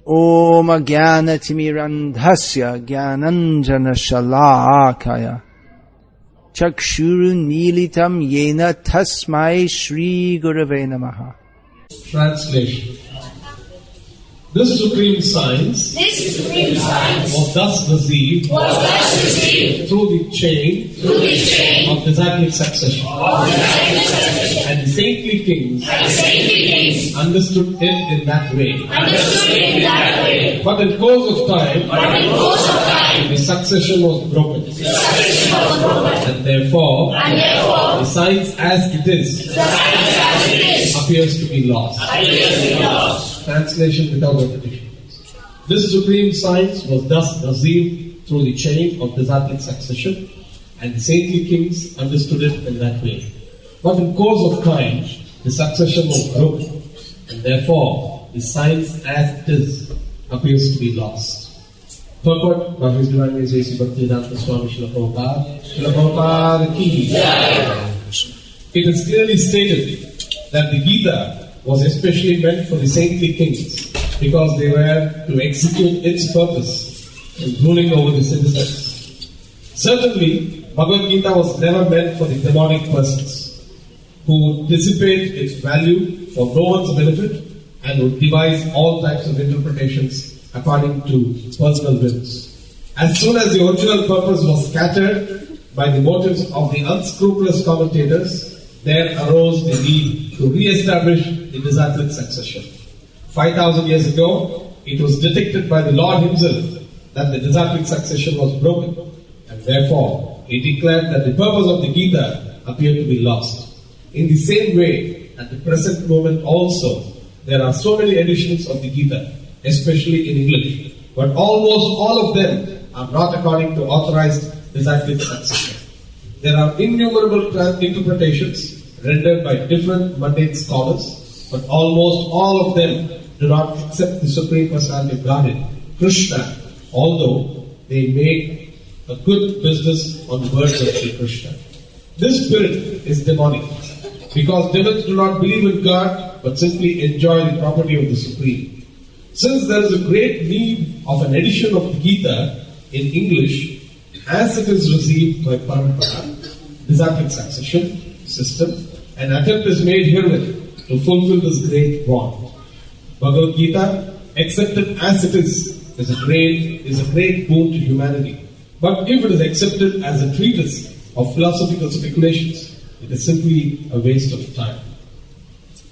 Om Jnanatimirandhasya Jnananjana Shalakaya Chakshurun Militam Yena Tasmai Shri Gurave Namaha. Translation. This supreme science was thus received through the chain of disciplic succession. And the saintly kings understood it in that way. But in course of time, the succession was broken. And therefore, the science as it is appears to be lost. Translation without repetition. This supreme science was thus received through the chain of disciplic succession, and the saintly kings understood it in that way. But in course of time, the succession was broken, and therefore the science as it is appears to be lost. Purport by His Divine Grace A.C. Bhakti Swami Srila Prabhupada ki. It is clearly stated that the Gita was especially meant for the saintly kings because they were to execute its purpose in ruling over the citizens. Certainly, Bhagavad-gita was never meant for the demonic persons who would dissipate its value for no one's benefit and would devise all types of interpretations according to personal whims. As soon as the original purpose was scattered by the motives of the unscrupulous commentators, there arose the need to re-establish the disciplic succession. 5,000 years ago, it was detected by the Lord Himself that the disciplic succession was broken, and therefore He declared that the purpose of the Gita appeared to be lost. In the same way, at the present moment also, there are so many editions of the Gita, especially in English, but almost all of them are not according to authorized disciplic succession. There are innumerable interpretations rendered by different mundane scholars, but almost all of them do not accept the Supreme Personality of Godhead, Krishna, although they make a good business on the words of Sri Krishna. This spirit is demonic, because demons do not believe in God, but simply enjoy the property of the Supreme. Since there is a great need of an edition of the Gita in English, as it is received by Parampara, disciplic succession system, an attempt is made herewith to fulfill this great want. Bhagavad-gita, accepted as it is a great boon to humanity. But if it is accepted as a treatise of philosophical speculations, it is simply a waste of time.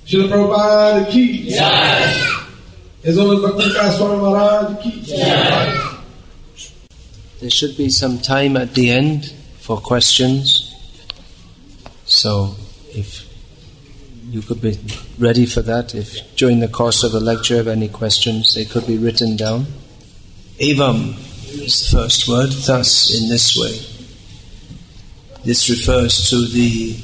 Srila Prabhupada ki jai. His Holiness Bhakti Swami Maharaj ki jai. There should be some time at the end for questions. So, if you could be ready for that, if during the course of the lecture you have any questions, they could be written down. Evam is the first word, thus, in this way. This refers to the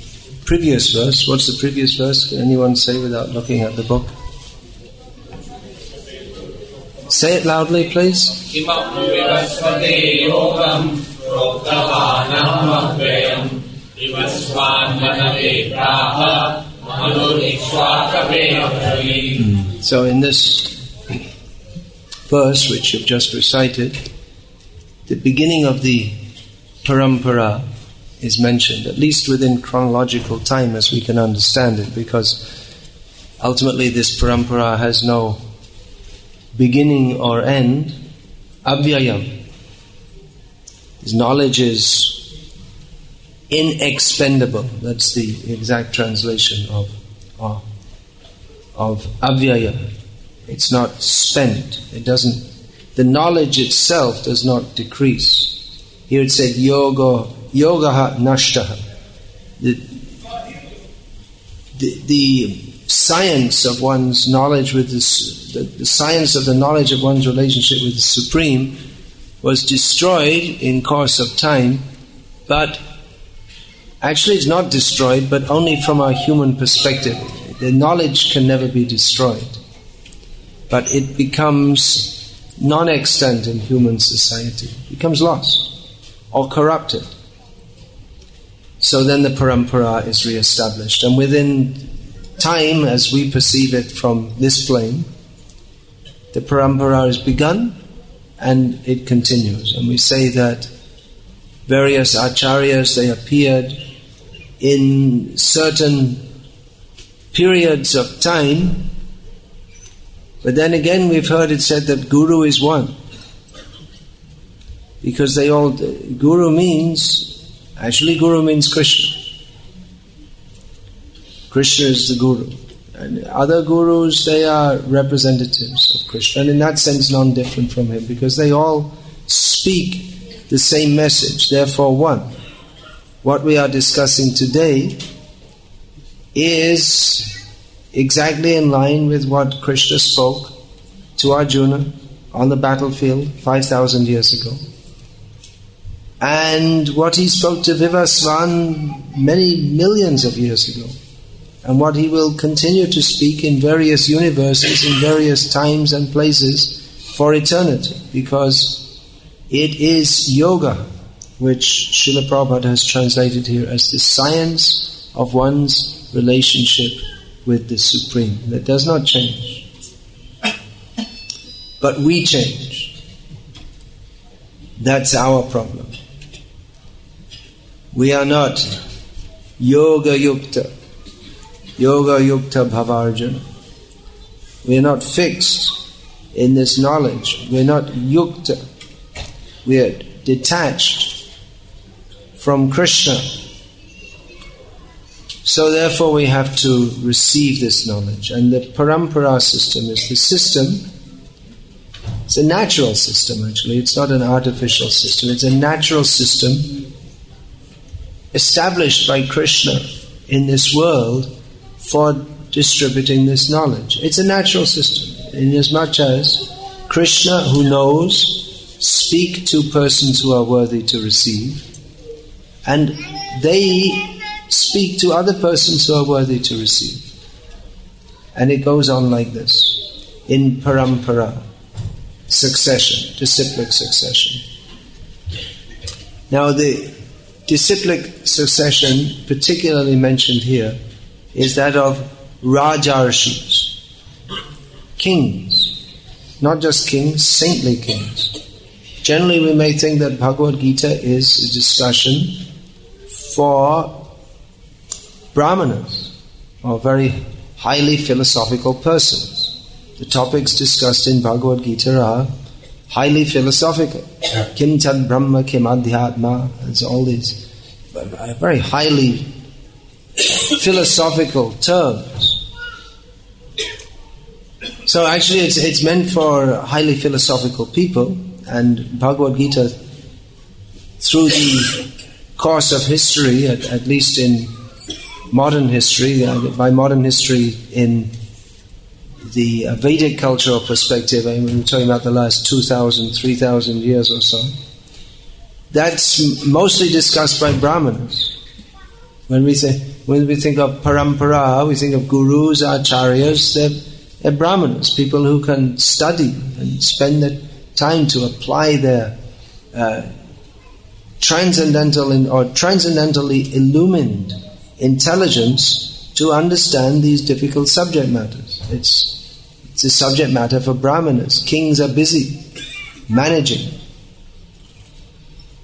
previous verse. What's the previous verse? Can anyone say without looking at the book? Say it loudly, please. So in this verse which you've just recited, the beginning of the Parampara is mentioned, at least within chronological time as we can understand it, because ultimately this Parampara has no beginning or end. Avyayam. His knowledge is inexpendable. That's the exact translation of avyaya. It's not spent. It doesn't. The knowledge itself does not decrease. Here it said yogaha nashtaha. The science of one's knowledge with the science of the knowledge of one's relationship with the Supreme was destroyed in course of time, but actually it's not destroyed, but only from our human perspective. The knowledge can never be destroyed, but it becomes non-extant in human society. It becomes lost or corrupted. So then the Parampara is re-established, and within time, as we perceive it from this plane, the Parampara is begun and it continues. And we say that various acharyas, they appeared in certain periods of time, but then again we've heard it said that Guru is one. Because Guru means Krishna. Krishna is the Guru. And other Gurus, they are representatives of Krishna, and in that sense non-different from him, because they all speak the same message, therefore one. What we are discussing today is exactly in line with what Krishna spoke to Arjuna on the battlefield 5,000 years ago. And what he spoke to Vivasvan many millions of years ago. And what he will continue to speak in various universes, in various times and places for eternity. Because it is yoga, which Srila Prabhupada has translated here as the science of one's relationship with the Supreme. That does not change. But we change. That's our problem. We are not yoga yukta bhavarjana. We are not fixed in this knowledge. We are not yukta. We are detached from Krishna. So therefore we have to receive this knowledge. And the Parampara system is the system. It's a natural system actually. It's not an artificial system. It's a natural system established by Krishna in this world for distributing this knowledge. It's a natural system, inasmuch as Krishna, who knows, speak to persons who are worthy to receive, and they speak to other persons who are worthy to receive. And it goes on like this, in Parampara, succession, disciplic succession. Now the disciplic succession, particularly mentioned here, is that of Rajarshis, kings. Not just kings, saintly kings. Generally we may think that Bhagavad-gita is a discussion for Brahmanas, or very highly philosophical persons. The topics discussed in Bhagavad-gita are highly philosophical. Kim tad brahma, kim adhyatma, and all these very highly philosophical terms. So actually it's meant for highly philosophical people, and Bhagavad-gita, through the course of history, at least in modern history, by modern history in the Vedic cultural perspective, I mean, we're talking about the last 2,000, 3,000 years or so, that's mostly discussed by Brahmanas. When we think of Parampara, we think of gurus, acharyas, they're Brahmanas, people who can study and spend the time to apply their transcendentally illumined intelligence to understand these difficult subject matters. It's a subject matter for Brahmanas. Kings are busy managing.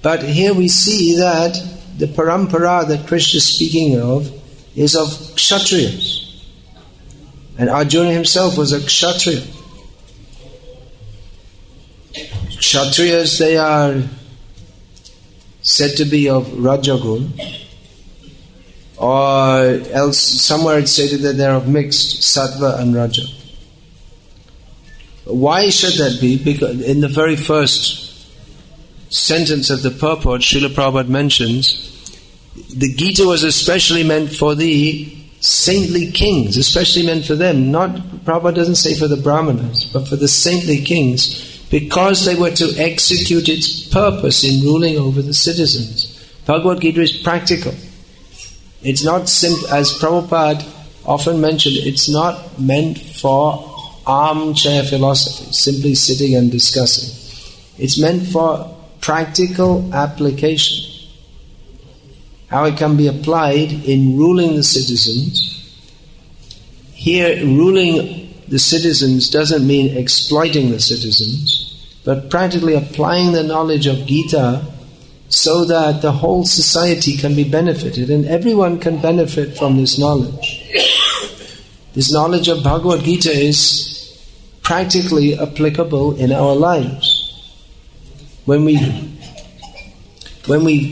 But here we see that the Parampara that Krishna is speaking of is of Kshatriyas. And Arjuna himself was a Kshatriya. Kshatriyas, they are said to be of Rajagun, or else somewhere it's stated that they're of mixed Sattva and Raja. Why should that be? Because in the very first sentence of the purport, Srila Prabhupada mentions the Gita was especially meant for the saintly kings, especially meant for them. Prabhupada doesn't say for the Brahmanas, but for the saintly kings, because they were to execute its purpose in ruling over the citizens. Bhagavad-gita is practical. It's not as Prabhupada often mentioned, it's not meant for armchair philosophy, simply sitting and discussing. It's meant for practical application. How it can be applied in ruling the citizens. Here, ruling the citizens doesn't mean exploiting the citizens, but practically applying the knowledge of Gita so that the whole society can be benefited, and everyone can benefit from this knowledge. This knowledge of Bhagavad-gita is practically applicable in our lives. When we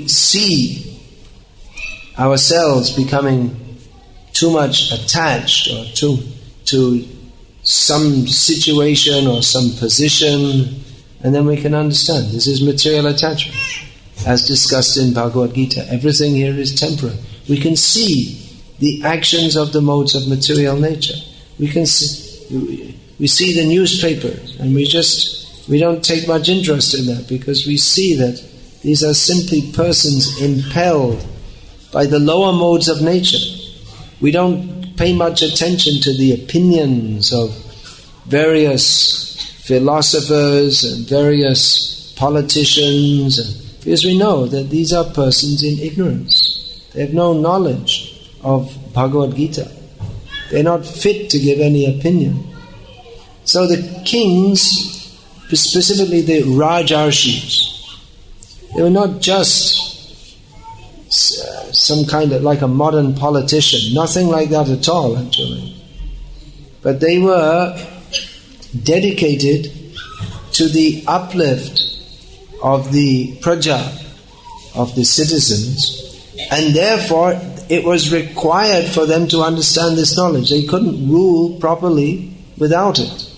see ourselves becoming too much attached or to some situation or some position, and then we can understand this is material attachment. As discussed in Bhagavad-gita, everything here is temporary. We can see the actions of the modes of material nature. We see the newspapers, and we don't take much interest in that, because we see that these are simply persons impelled by the lower modes of nature. We don't pay much attention to the opinions of various philosophers and various politicians, because we know that these are persons in ignorance. They have no knowledge of Bhagavad-gita. They're not fit to give any opinion. So the kings, specifically the Rajarshis, they were not just some kind of like a modern politician, nothing like that at all actually. But they were dedicated to the uplift of the praja, of the citizens, and therefore it was required for them to understand this knowledge. They couldn't rule properly without it.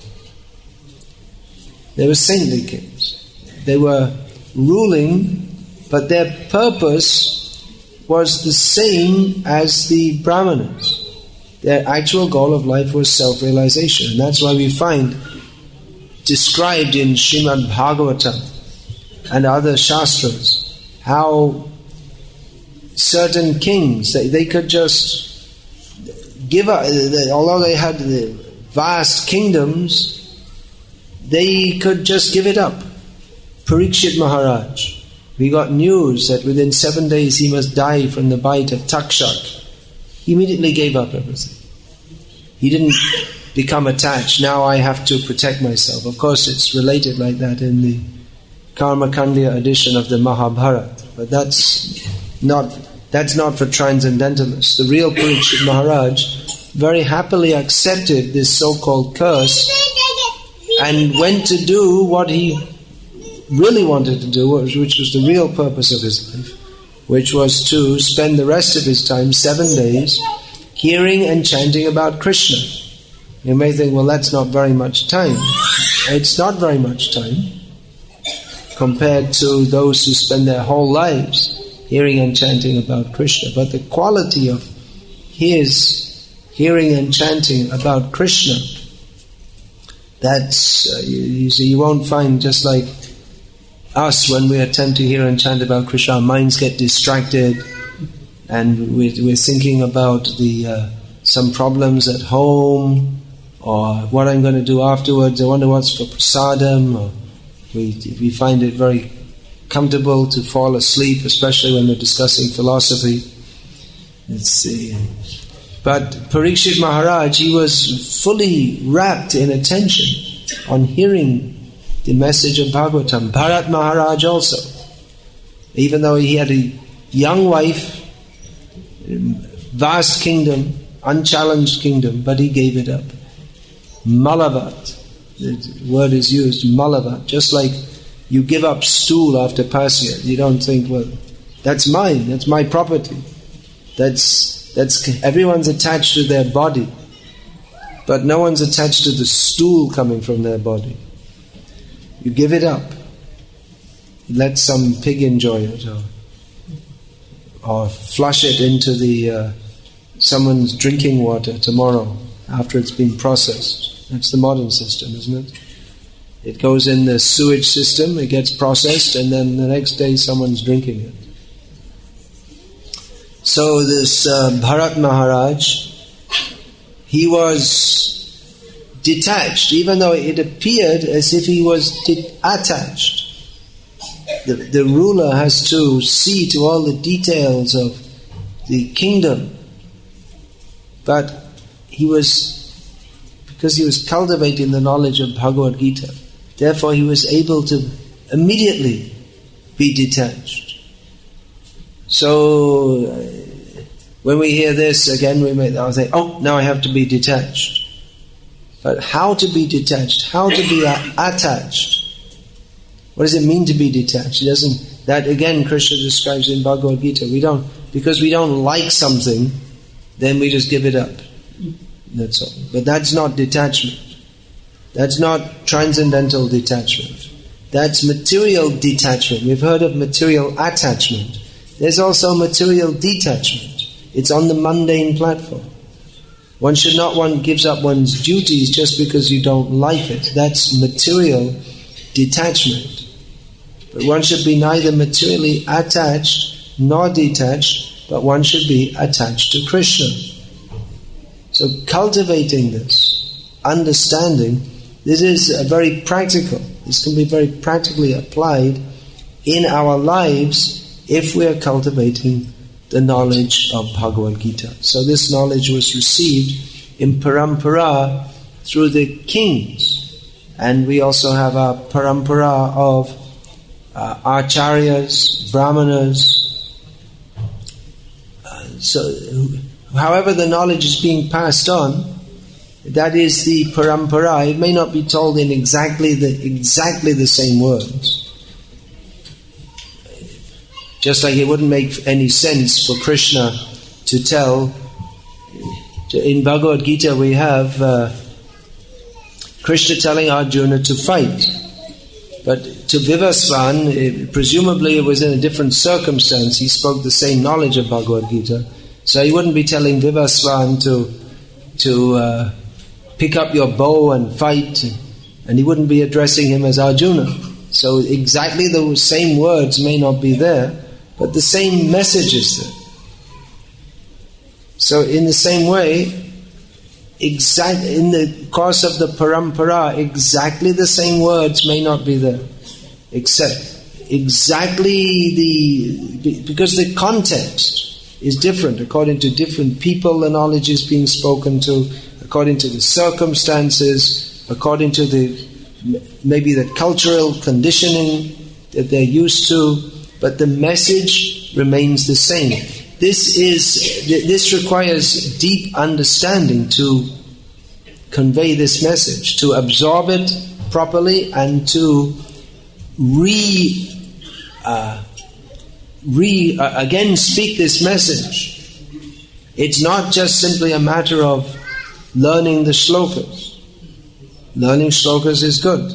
They were saintly kings. They were ruling, but their purpose was the same as the Brahmanas. Their actual goal of life was self-realization. And that's why we find described in Srimad Bhagavatam and other Shastras how certain kings, they could just give up, although they had the vast kingdoms, they could just give it up. Parikshit Maharaj, we got news that within 7 days he must die from the bite of Takshak. He immediately gave up everything. He didn't become attached. Now I have to protect myself. Of course it's related like that in the Karmakandya edition of the Mahabharata. But that's not for transcendentalists. The real Parikshit Maharaj very happily accepted this so-called curse and went to do what he really wanted to do, which was the real purpose of his life, which was to spend the rest of his time, 7 days, hearing and chanting about Krishna. You may think, well, that's not very much time. It's not very much time compared to those who spend their whole lives hearing and chanting about Krishna. But the quality of his hearing and chanting about Krishna, that's, you see, you won't find just like us when we attempt to hear and chant about Krishna, our minds get distracted and we're thinking about some problems at home, or what I'm going to do afterwards. I wonder what's for prasadam. Or we find it very comfortable to fall asleep, especially when we're discussing philosophy. But Parikshit Maharaj, he was fully wrapped in attention on hearing the message of Bhagavatam. Bharat Maharaj also, even though he had a young wife, vast kingdom, unchallenged kingdom, but he gave it up. Malavat, the word is used, malavat, just like you give up stool after pasya. You don't think, well, that's mine, that's my property. That's everyone's attached to their body, but no one's attached to the stool coming from their body. You give it up. Let some pig enjoy it, or flush it into the someone's drinking water tomorrow after it's been processed. That's the modern system, isn't it? It goes in the sewage system, it gets processed, and then the next day someone's drinking it. So this Bharat Maharaj, he was detached, even though it appeared as if he was attached. The ruler has to see to all the details of the kingdom, but he was, because he was cultivating the knowledge of Bhagavad-gita. Therefore he was able to immediately be detached. So when we hear this again, I'll say, oh, now I have to be detached. But how to be detached? How to be attached? What does it mean to be detached? It doesn't. That again, Krishna describes in Bhagavad-gita. Because we don't like something, then we just give it up. That's all. But that's not detachment. That's not transcendental detachment. That's material detachment. We've heard of material attachment. There's also material detachment. It's on the mundane platform. One should not gives up one's duties just because you don't like it. That's material detachment. But one should be neither materially attached nor detached, but one should be attached to Krishna. So cultivating this, understanding, this is very practical. This can be very practically applied in our lives if we are cultivating the knowledge of Bhagavad-gita. So this knowledge was received in Parampara through the kings. And we also have a Parampara of Acharyas, Brahmanas. So however the knowledge is being passed on, that is the Parampara. It may not be told in exactly the same words. Just like it wouldn't make any sense for Krishna to tell. In Bhagavad-gita we have Krishna telling Arjuna to fight. But to Vivasvan, presumably it was in a different circumstance. He spoke the same knowledge of Bhagavad-gita. So he wouldn't be telling Vivasvan to pick up your bow and fight. And he wouldn't be addressing him as Arjuna. So exactly the same words may not be there, but the same message is there. So in the same way, in the course of the Parampara, exactly the same words may not be there. Except because the context is different. According to different people, the knowledge is being spoken to, according to the circumstances, according to maybe the cultural conditioning that they're used to, but the message remains the same. This requires deep understanding to convey this message, to absorb it properly, and to again speak this message. It's not just simply a matter of learning the shlokas. Learning shlokas is good.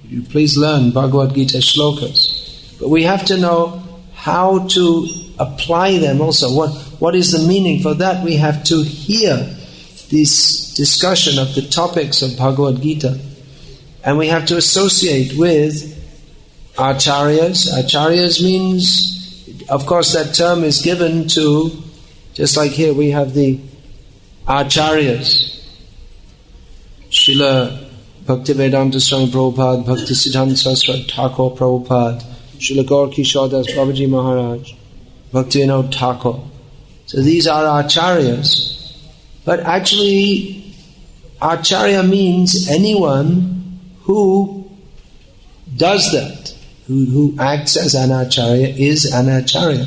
You please learn Bhagavad-gita shlokas. But we have to know how to apply them also. What is the meaning? For that we have to hear this discussion of the topics of Bhagavad-gita. And we have to associate with Acharyas. Acharyas means, of course that term is given to, just like here we have the Acharyas. Srila Bhaktivedanta Swami Prabhupada, Bhakti Siddhanta Saraswati Thakur Prabhupada, Srila Gaur Kishore Das Babaji Maharaj, Bhaktivinoda Thakur. So these are Acharyas. But actually, Acharya means anyone who does that, who acts as an Acharya is an Acharya.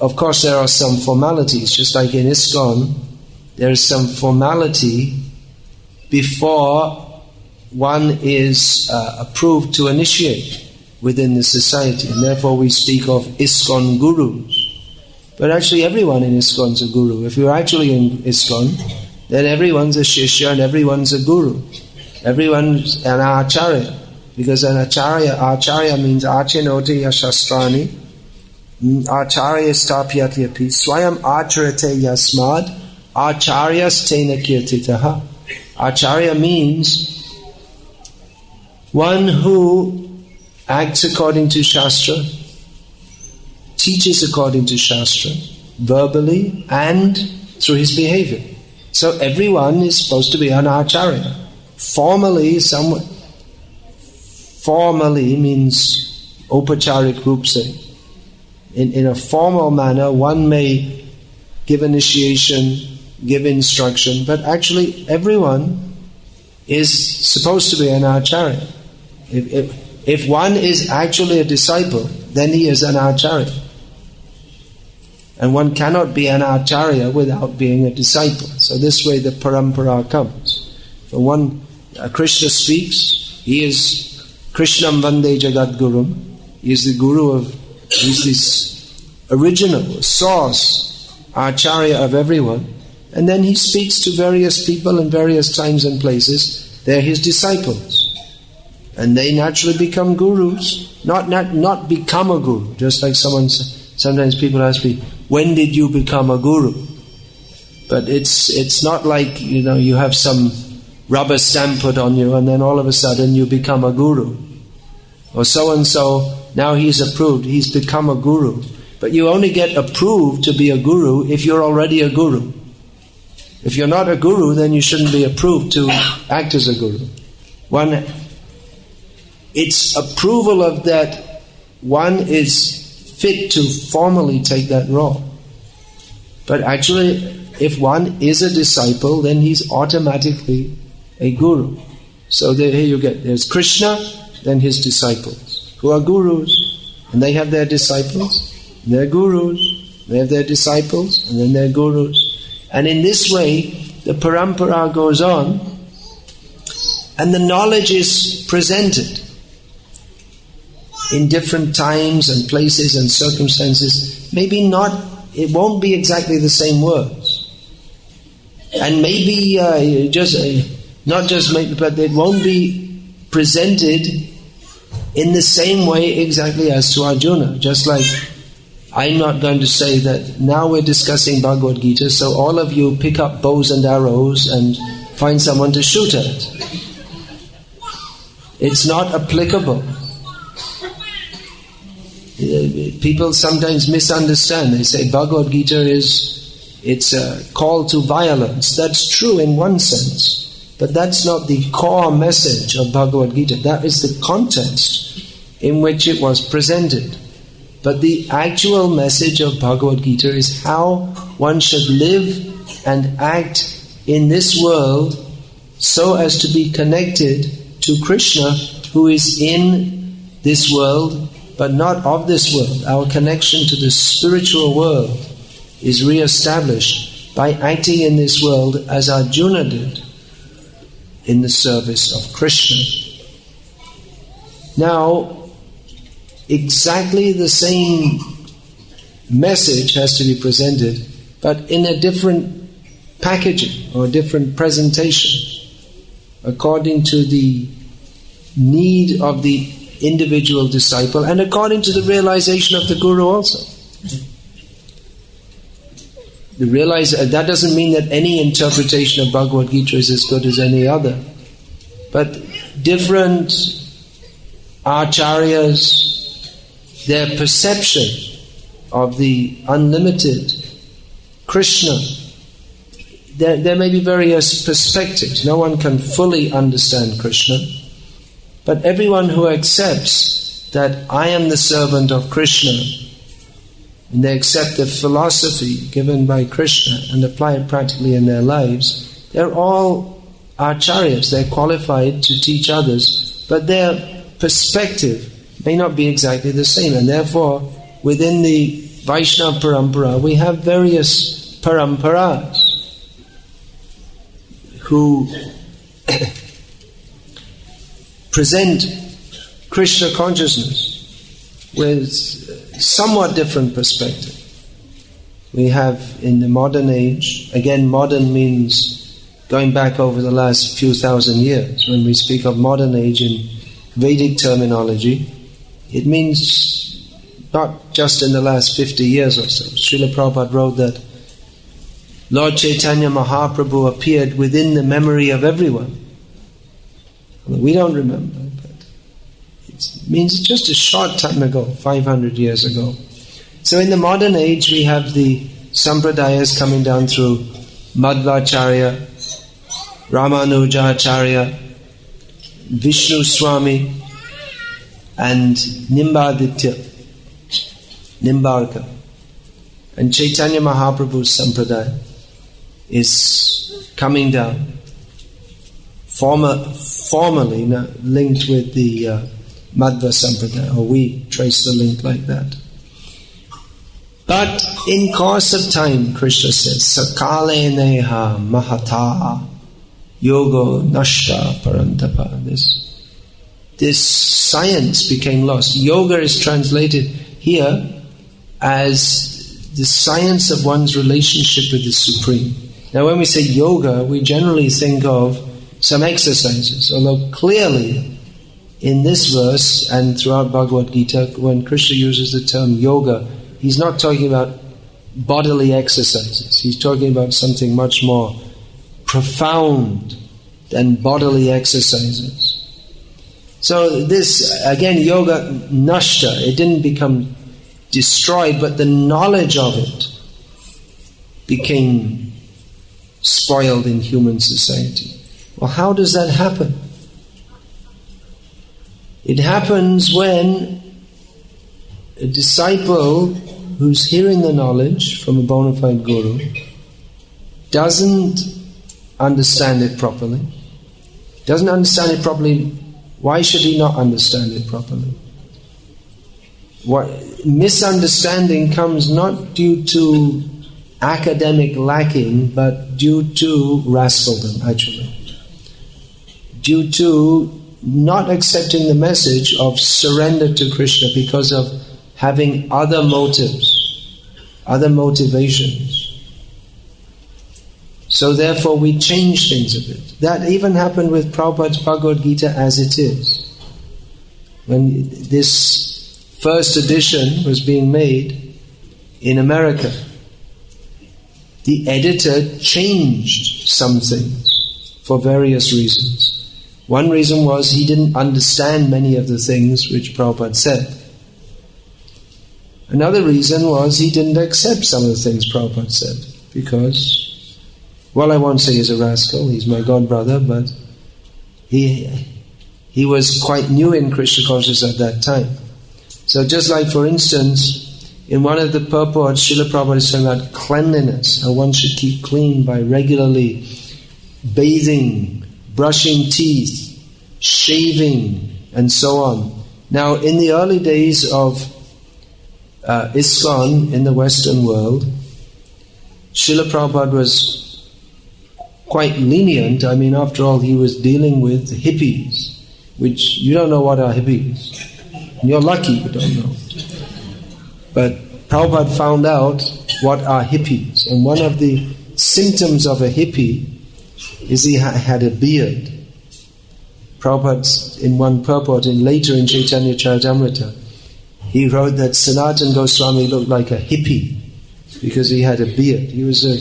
Of course there are some formalities, just like in ISKCON, there is some formality before one is approved to initiate within the society, and therefore we speak of ISKCON gurus. But actually everyone in ISKCON is a guru. If you're actually in ISKCON, then everyone's a shishya and everyone's a guru. Everyone's an acharya. Because an acharya means achinoti yashastrani, acharya stapyati api, swayam acharate yasmad, acharyas tena kirtitaha. Acharya means one who acts according to Shastra, teaches according to Shastra, verbally and through his behavior. So everyone is supposed to be an Acharya. Formally means Upacharik Rupse. In a formal manner, one may give initiation, give instruction, but actually everyone is supposed to be an acharya. If one is actually a disciple, then he is an acharya. And one cannot be an acharya without being a disciple. So this way the parampara comes. When Krishna speaks, he is Krishnam Vande Jagat Gurum. He is the guru he's this original, source, acharya of everyone. And then he speaks to various people in various times and places. They're his disciples. And they naturally become gurus. Not become a guru. Just like sometimes people ask me, when did you become a guru? But it's not like, you have some rubber stamp put on you and then all of a sudden you become a guru. Or so-and-so, now he's approved, he's become a guru. But you only get approved to be a guru if you're already a guru. If you're not a guru, then you shouldn't be approved to act as a guru. It's approval of that one is fit to formally take that role. But actually, if one is a disciple, then he's automatically a guru. So here you there's Krishna, then his disciples, who are gurus, and they have their disciples, and they're gurus, they have their disciples, and then they're gurus. And in this way, the parampara goes on, and the knowledge is presented in different times and places and circumstances. Maybe it won't be exactly the same words. And maybe not just maybe, but it won't be presented in the same way exactly as to Arjuna. Just like I'm not going to say that now we're discussing Bhagavad-gita, so all of you pick up bows and arrows and find someone to shoot at. It's not applicable. People sometimes misunderstand. They say Bhagavad-gita it's a call to violence. That's true in one sense, but that's not the core message of Bhagavad-gita. That is the context in which it was presented. But the actual message of Bhagavad-gita is how one should live and act in this world so as to be connected to Krishna, who is in this world but not of this world. Our connection to the spiritual world is re-established by acting in this world as Arjuna did in the service of Krishna. Now, exactly the same message has to be presented, but in a different packaging or a different presentation, according to the need of the individual disciple and according to the realization of the guru also. That doesn't mean that any interpretation of Bhagavad-gita is as good as any other, but different acharyas, their perception of the unlimited Krishna, there may be various perspectives. No one can fully understand Krishna. But everyone who accepts that I am the servant of Krishna, and they accept the philosophy given by Krishna and apply it practically in their lives, they're all acharyas, they're qualified to teach others, but their perspective may not be exactly the same. And therefore, within the Vaishnava Parampara, we have various paramparas who present Krishna consciousness with somewhat different perspective. We have in the modern age, again modern means going back over the last few thousand years. When we speak of modern age in Vedic terminology, it means not just in the last 50 years or so. Srila Prabhupada wrote that Lord Chaitanya Mahaprabhu appeared within the memory of everyone. We don't remember, but it means just a short time ago, 500 years ago. So in the modern age, we have the sampradayas coming down through Madhvacharya, Ramanujacharya, Vishnu Swami, and Nimbarka, and Chaitanya Mahaprabhu's sampradaya. is coming down. Formally linked with the Madhva Sampradaya, or we trace the link like that. But in course of time, Krishna says, Sakale neha mahata yogo nashta parantapa. This science became lost. Yoga is translated here as the science of one's relationship with the Supreme. Now when we say yoga, we generally think of some exercises, although clearly in this verse and throughout Bhagavad-gita, when Krishna uses the term yoga, he's not talking about bodily exercises. He's talking about something much more profound than bodily exercises. So this, again, yoga nashta, it didn't become destroyed, but the knowledge of it became spoiled in human society. Well, how does that happen? It happens when a disciple who's hearing the knowledge from a bona fide guru doesn't understand it properly. Doesn't understand it properly. Why should he not understand it properly? Misunderstanding comes not due to academic lacking, but due to rascaldom, actually. Due to not accepting the message of surrender to Krishna because of having other motives, other motivations. So therefore we change things a bit. That even happened with Prabhupada's Bhagavad-gita as it is. When this first edition was being made in America, the editor changed some things for various reasons. One reason was he didn't understand many of the things which Prabhupada said. Another reason was he didn't accept some of the things Prabhupada said because, well, I won't say he's a rascal, he's my god brother, but he was quite new in Krishna consciousness at that time. So just like, for instance, in one of the purports, Srila Prabhupada is talking about cleanliness, how one should keep clean by regularly bathing, brushing teeth, shaving, and so on. Now, in the early days of ISKCON in the Western world, Srila Prabhupada was quite lenient. I mean, after all, he was dealing with hippies, which you don't know what are hippies. You're lucky you don't know. But Prabhupada found out what are hippies. And one of the symptoms of a hippie is he had a beard. Prabhupada, in one purport, and later in Chaitanya Charitamrita, he wrote that Sanatana Goswami looked like a hippie because he had a beard. He was a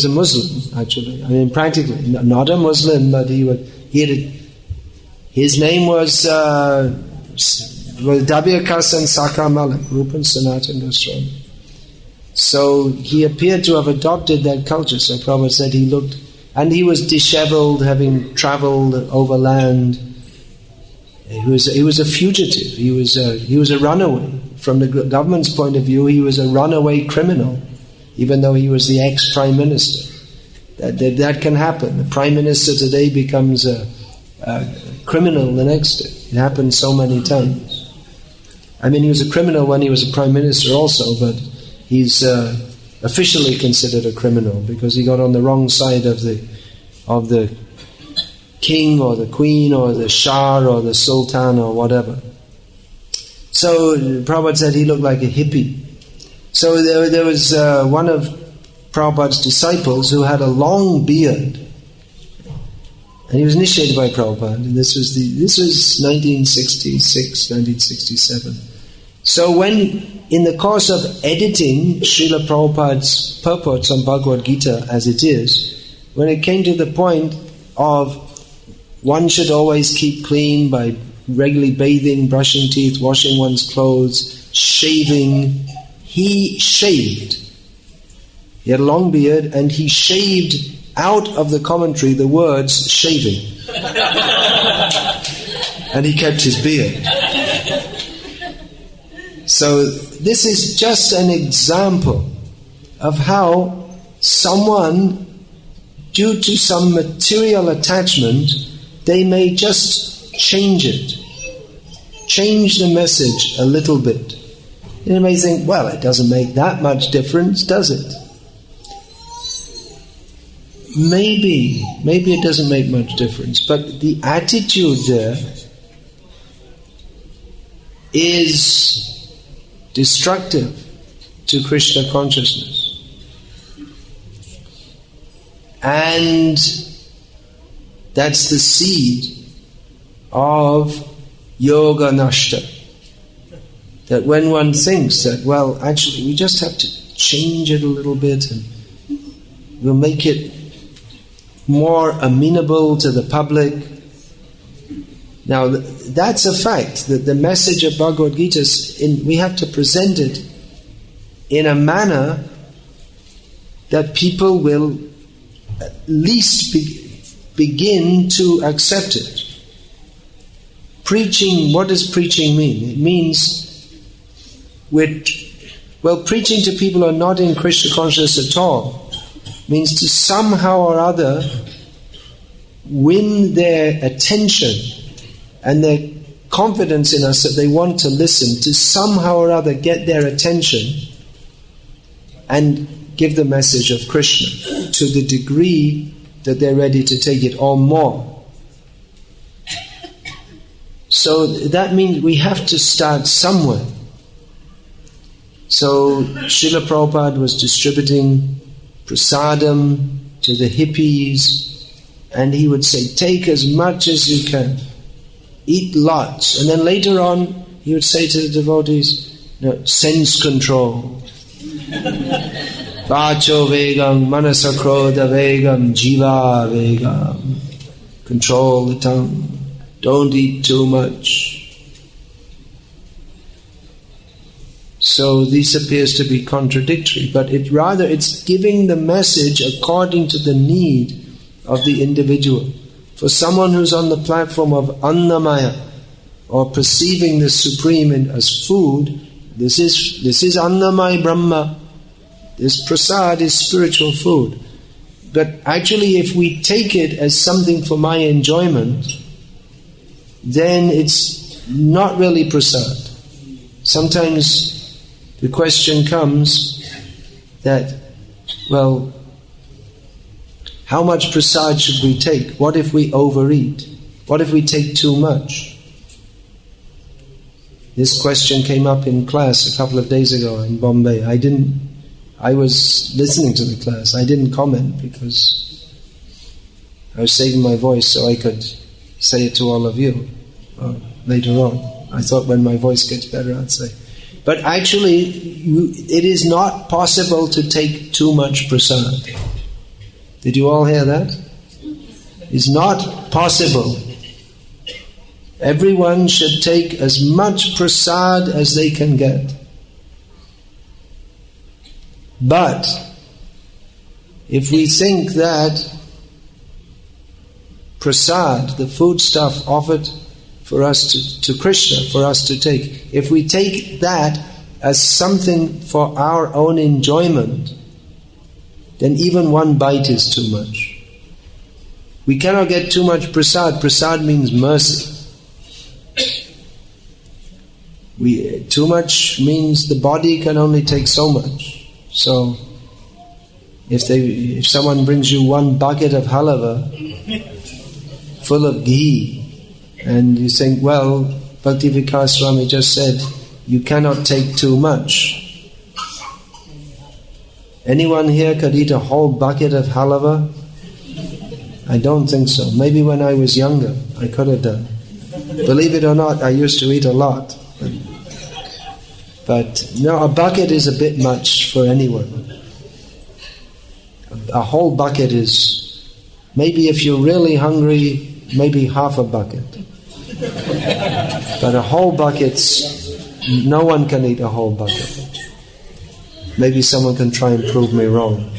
Muslim, actually. I mean, practically not a Muslim, but his name was Vikasa and Sakar Malik, Rupan Sanatana Goswami. So he appeared to have adopted that culture. So Prabhupada said he looked, and he was disheveled, having travelled overland. He was a fugitive. He was a runaway. From the government's point of view, he was a runaway criminal, even though he was the ex-prime minister. That can happen. The prime minister today becomes a criminal the next day. It happens so many times. I mean, he was a criminal when he was a prime minister also, but he's officially considered a criminal because he got on the wrong side of the king or the queen or the Shah or the Sultan or whatever. So Prabhupada said he looked like a hippie. So there was one of Prabhupada's disciples who had a long beard, and he was initiated by Prabhupada. And this was 1966, 1967. So when, in the course of editing Srila Prabhupada's purports on Bhagavad-gita as it is, when it came to the point of one should always keep clean by regularly bathing, brushing teeth, washing one's clothes, shaving, he shaved. He had a long beard and he shaved out of the commentary the words shaving. And he kept his beard. So this is just an example of how someone, due to some material attachment, they may just change it. Change the message a little bit. And you may think, well, it doesn't make that much difference, does it? Maybe it doesn't make much difference, but the attitude there is destructive to Krishna consciousness. And that's the seed of yoga nashta. That when one thinks that, well, actually we just have to change it a little bit and we'll make it more amenable to the public. Now, that's a fact, that the message of Bhagavad-gita, we have to present it in a manner that people will at least begin to accept it. Preaching, what does preaching mean? It means, preaching to people who are not in Krishna consciousness at all means to somehow or other win their attention and their confidence in us that they want to listen, to somehow or other get their attention and give the message of Krishna to the degree that they're ready to take it, or more. So that means we have to start somewhere. So Srila Prabhupada was distributing prasadam to the hippies, and he would say, take as much as you can, eat lots. And then later on he would say to the devotees, sense control. Vacho vegam, manasa krodha vegam, jiva vegam. Control the tongue. Don't eat too much. So this appears to be contradictory, but it's giving the message according to the need of the individual. For someone who's on the platform of annamaya, or perceiving the Supreme as food, this is annamaya Brahma. This prasad is spiritual food. But actually, if we take it as something for my enjoyment, then it's not really prasad. Sometimes the question comes that, well, how much prasad should we take? What if we overeat? What if we take too much? This question came up in class a couple of days ago in Bombay. I was listening to the class. I didn't comment because I was saving my voice so I could say it to all of you later on. I thought when my voice gets better I'd say. But actually, it is not possible to take too much prasad. Did you all hear that? It's not possible. Everyone should take as much prasad as they can get. But if we think that prasad, the food stuff offered for us to Krishna, for us to take, if we take that as something for our own enjoyment, then even one bite is too much. We cannot get too much prasad. Prasad means mercy. Too much means the body can only take so much. So, if someone brings you one bucket of halava full of ghee, and you think, well, Bhakti Vikasa Swami just said, you cannot take too much. Anyone here could eat a whole bucket of halava? I don't think so. Maybe when I was younger, I could have done. Believe it or not, I used to eat a lot. But no, a bucket is a bit much for anyone. A whole bucket is, maybe if you're really hungry, maybe half a bucket. But a whole bucket's, no one can eat a whole bucket. Maybe someone can try and prove me wrong.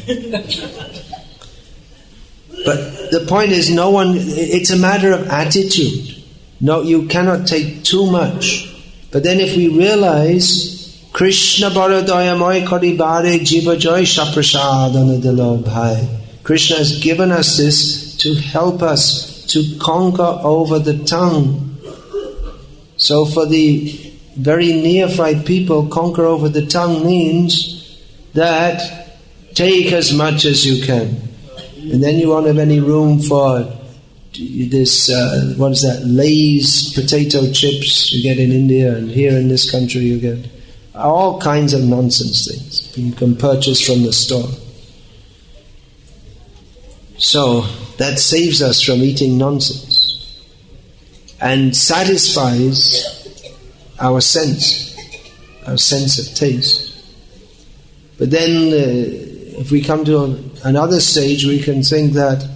But the point is, it's a matter of attitude. No, you cannot take too much. But then if we realize Krishna Bharadayamay Karibare Jiva Joy Shaprasadana Dilo Bhai. Krishna has given us this to help us to conquer over the tongue. So for the very neophyte people, conquer over the tongue means that take as much as you can. And then you won't have any room for this, what is that, Lay's potato chips you get in India, and here in this country you get all kinds of nonsense things you can purchase from the store. So that saves us from eating nonsense and satisfies our sense of taste. But then if we come to another stage, we can think that,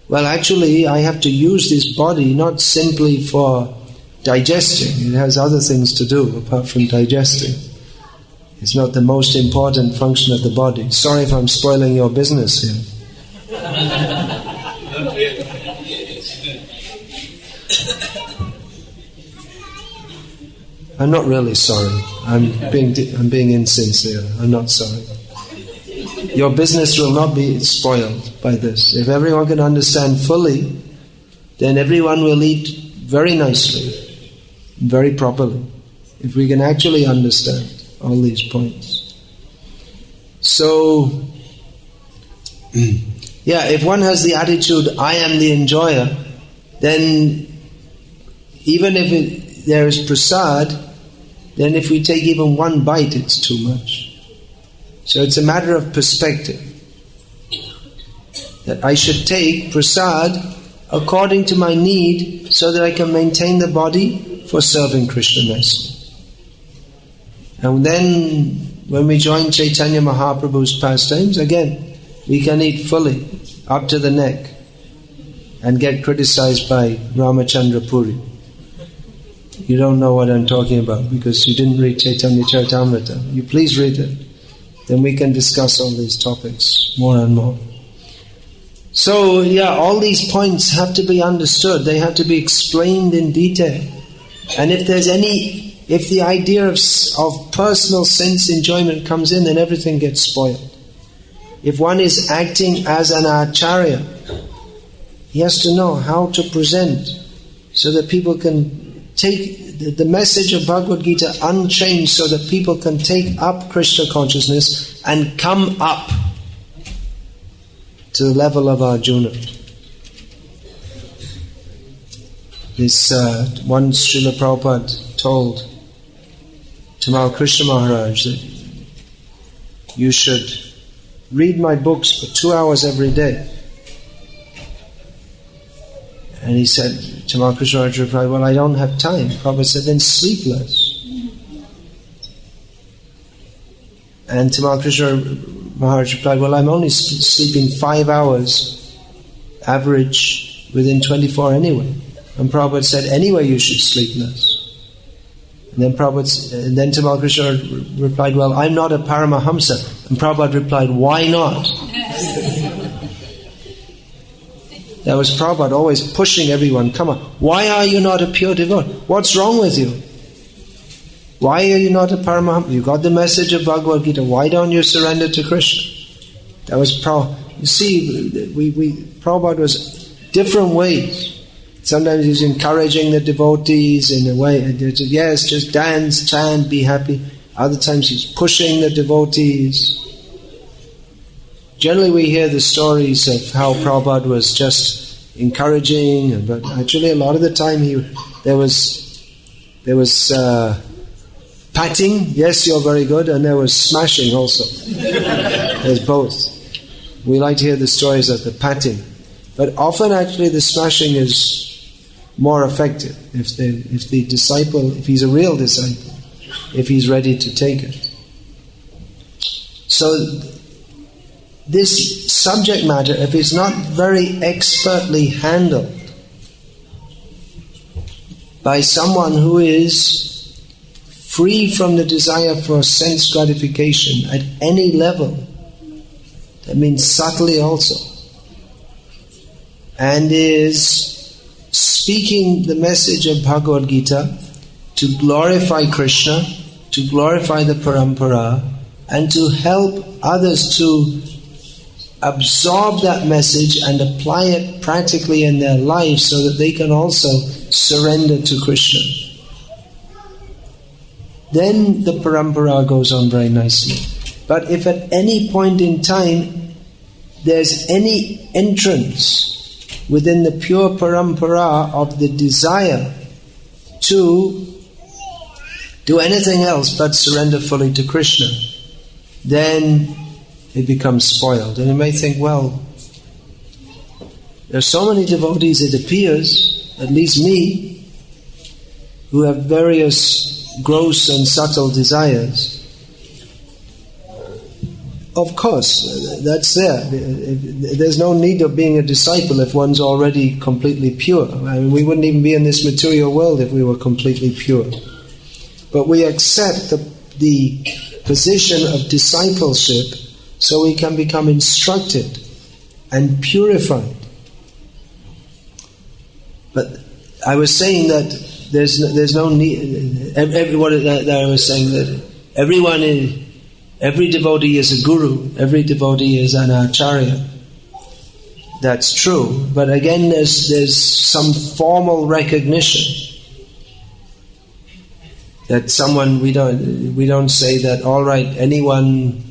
well, actually I have to use this body not simply for digesting. It has other things to do apart from digesting. It's not the most important function of the body. Sorry if I'm spoiling your business here. I'm not really sorry. I'm being insincere. I'm not sorry. Your business will not be spoiled by this. If everyone can understand fully, then everyone will eat very nicely, very properly. If we can actually understand all these points. So, if one has the attitude, I am the enjoyer, then even if there is prasad, then if we take even one bite, it's too much. So it's a matter of perspective. That I should take prasad according to my need so that I can maintain the body for serving Krishna nicely. And then when we join Chaitanya Mahaprabhu's pastimes, again, we can eat fully, up to the neck, and get criticized by Ramachandra Puri. You don't know what I'm talking about because you didn't read Chaitanya Charitamrita. You please read it. Then we can discuss all these topics more and more. So, all these points have to be understood. They have to be explained in detail. And if the idea of personal sense enjoyment comes in, then everything gets spoiled. If one is acting as an acharya, he has to know how to present so that people can take the message of Bhagavad-gita unchanged, so that people can take up Krishna consciousness and come up to the level of Arjuna. This once Srila Prabhupada told Tamal Krishna Maharaj that you should read my books for 2 hours every day. And he said, Tamal Krishna Maharaj replied, well, I don't have time. Prabhupada said, then sleep less. And Tamal Krishna Maharaj replied, well, I'm only sleeping 5 hours average within 24 anyway. And Prabhupada said, anyway you should sleep less. And then Tamal Krishna replied, well, I'm not a Paramahamsa. And Prabhupada replied, why not? That was Prabhupada always pushing everyone, come on, why are you not a pure devotee? What's wrong with you? Why are you not a Paramahamsa? You got the message of Bhagavad-gita, why don't you surrender to Krishna? That was Prabhupada. You see, Prabhupada was different ways. Sometimes he's encouraging the devotees in a way, yes, just dance, chant, be happy. Other times he's pushing the devotees. Generally we hear the stories of how Prabhupada was just encouraging, but actually a lot of the time there was patting, yes, you're very good, and there was smashing also. There's both. We like to hear the stories of the patting. But often actually the smashing is more effective if the disciple, if he's a real disciple, if he's ready to take it. So this subject matter, if it's not very expertly handled by someone who is free from the desire for sense gratification at any level, that means subtly also, and is speaking the message of Bhagavad-gita to glorify Krishna to glorify the Parampara and to help others to absorb that message and apply it practically in their lives so that they can also surrender to Krishna. Then the Parampara goes on very nicely. But if at any point in time there's any entrance within the pure Parampara of the desire to do anything else but surrender fully to Krishna, then it becomes spoiled. And you may think, well, there are so many devotees, it appears, at least me, who have various gross and subtle desires. Of course, that's there. There's no need of being a disciple if one's already completely pure. I mean, we wouldn't even be in this material world if we were completely pure. But we accept the position of discipleship so we can become instructed and purified. But I was saying that there's no need. Everyone that I was saying that every devotee is a guru, every devotee is an acharya. That's true, but again, there's some formal recognition that someone we don't say that all right, anyone.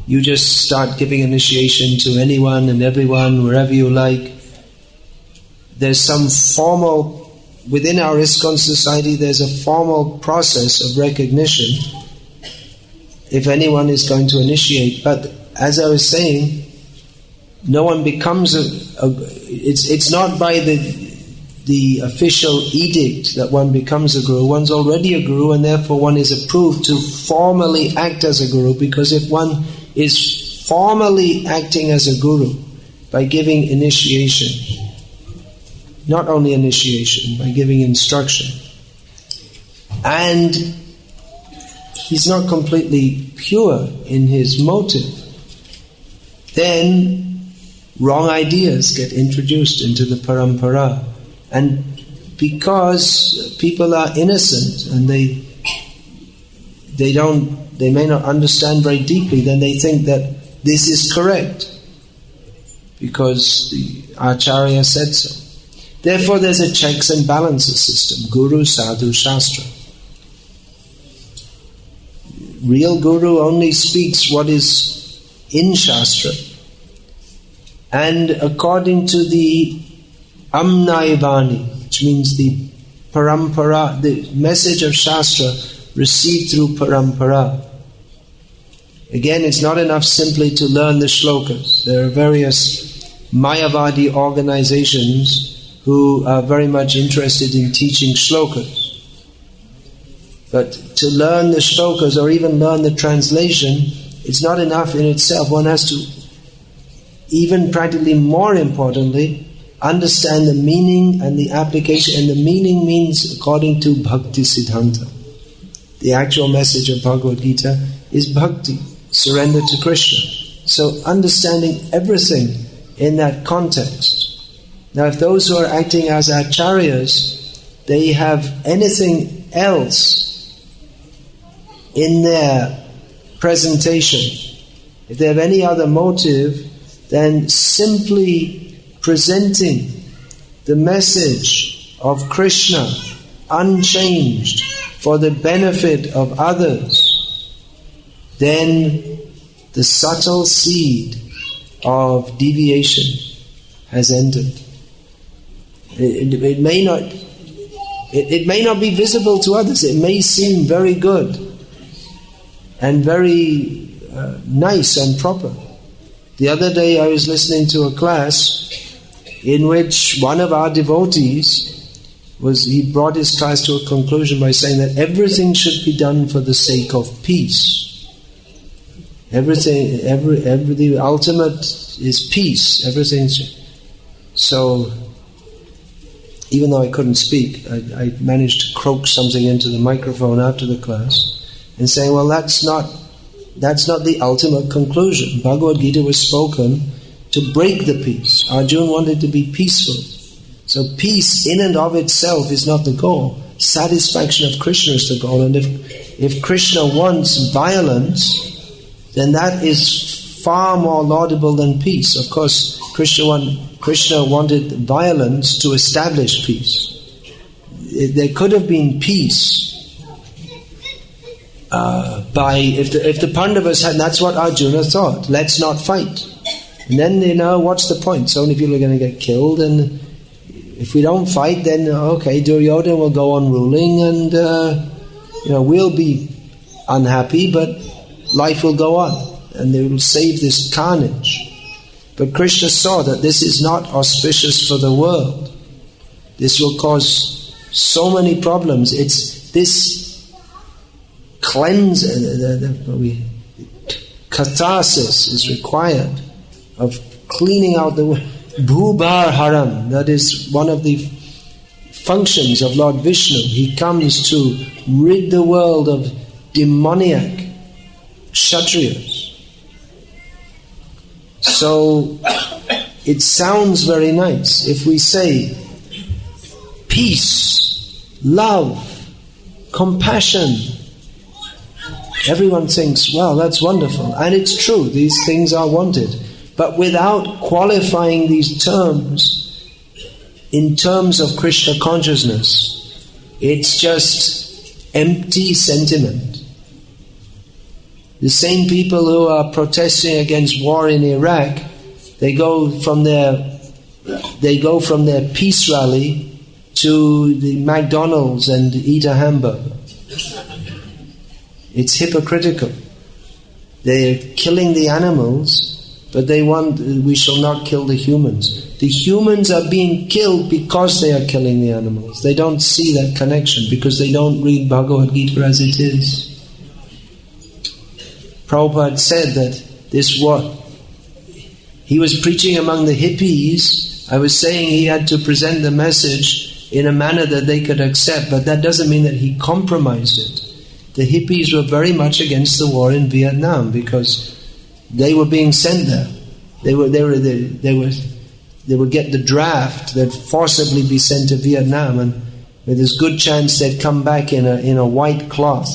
You just start giving initiation to anyone and everyone, wherever you like. There's some formal, within our ISKCON society, there's a formal process of recognition if anyone is going to initiate. But as I was saying, no one becomes it's not by the official edict that one becomes a guru. One's already a guru, and therefore one is approved to formally act as a guru, because if one is formally acting as a guru by giving initiation, not only initiation, by giving instruction, and he's not completely pure in his motive, then wrong ideas get introduced into the Parampara. And because people are innocent and they may not understand very deeply, then they think that this is correct because the Acharya said so. Therefore there's a checks and balances system, Guru, Sadhu, Shastra. Real Guru only speaks what is in Shastra, and according to the Amnaivani, which means the Parampara, the message of Shastra received through Parampara. Again, it's not enough simply to learn the shlokas. There are various Mayavadi organizations who are very much interested in teaching shlokas. But to learn the shlokas or even learn the translation, it's not enough in itself. One has to, even practically more importantly, understand the meaning and the application. And the meaning means according to Bhakti Siddhanta. The actual message of Bhagavad-gita is Bhakti, surrender to Krishna. So understanding everything in that context. Now if those who are acting as acharyas, they have anything else in their presentation, if they have any other motive, then simply presenting the message of Krishna unchanged for the benefit of others, then the subtle seed of deviation has entered. It may not be visible to others. It may seem very good and very nice and proper. The other day I was listening to a class in which one of our devotees he brought his class to a conclusion by saying that everything should be done for the sake of peace. The ultimate is peace. So, even though I couldn't speak, I managed to croak something into the microphone after the class and saying, well, that's not the ultimate conclusion. Bhagavad-gita was spoken to break the peace. Arjuna wanted to be peaceful. So peace in and of itself is not the goal. Satisfaction of Krishna is the goal. And if if Krishna wants violence, then that is far more laudable than peace. Of course, Krishna wanted violence to establish peace. There could have been peace if the Pandavas had. That's what Arjuna thought. Let's not fight. And then what's the point? So many people are going to get killed, and if we don't fight, then okay, Duryodhana will go on ruling, and we'll be unhappy, but life will go on, and they will save this carnage. But Krishna saw that this is not auspicious for the world. This will cause so many problems. It's this catharsis is required of cleaning out the Bhubar Haram. That is one of the functions of Lord Vishnu. He comes to rid the world of demoniac Kshatriyas. So it sounds very nice if we say peace, love, compassion. Everyone thinks, well, that's wonderful. And it's true, these things are wanted. But without qualifying these terms in terms of Krishna consciousness, it's just empty sentiment. The same people who are protesting against war in Iraq, they go from their peace rally to the McDonald's and eat a hamburger. It's hypocritical. They are killing the animals, but we shall not kill the humans. The humans are being killed because they are killing the animals. They don't see that connection because they don't read Bhagavad-gita as it is. Prabhupada said that this war, he was preaching among the hippies. I was saying he had to present the message in a manner that they could accept, but that doesn't mean that he compromised it. The hippies were very much against the war in Vietnam because they were being sent there. They would get the draft, they'd forcibly be sent to Vietnam, and with this good chance they'd come back in a white cloth,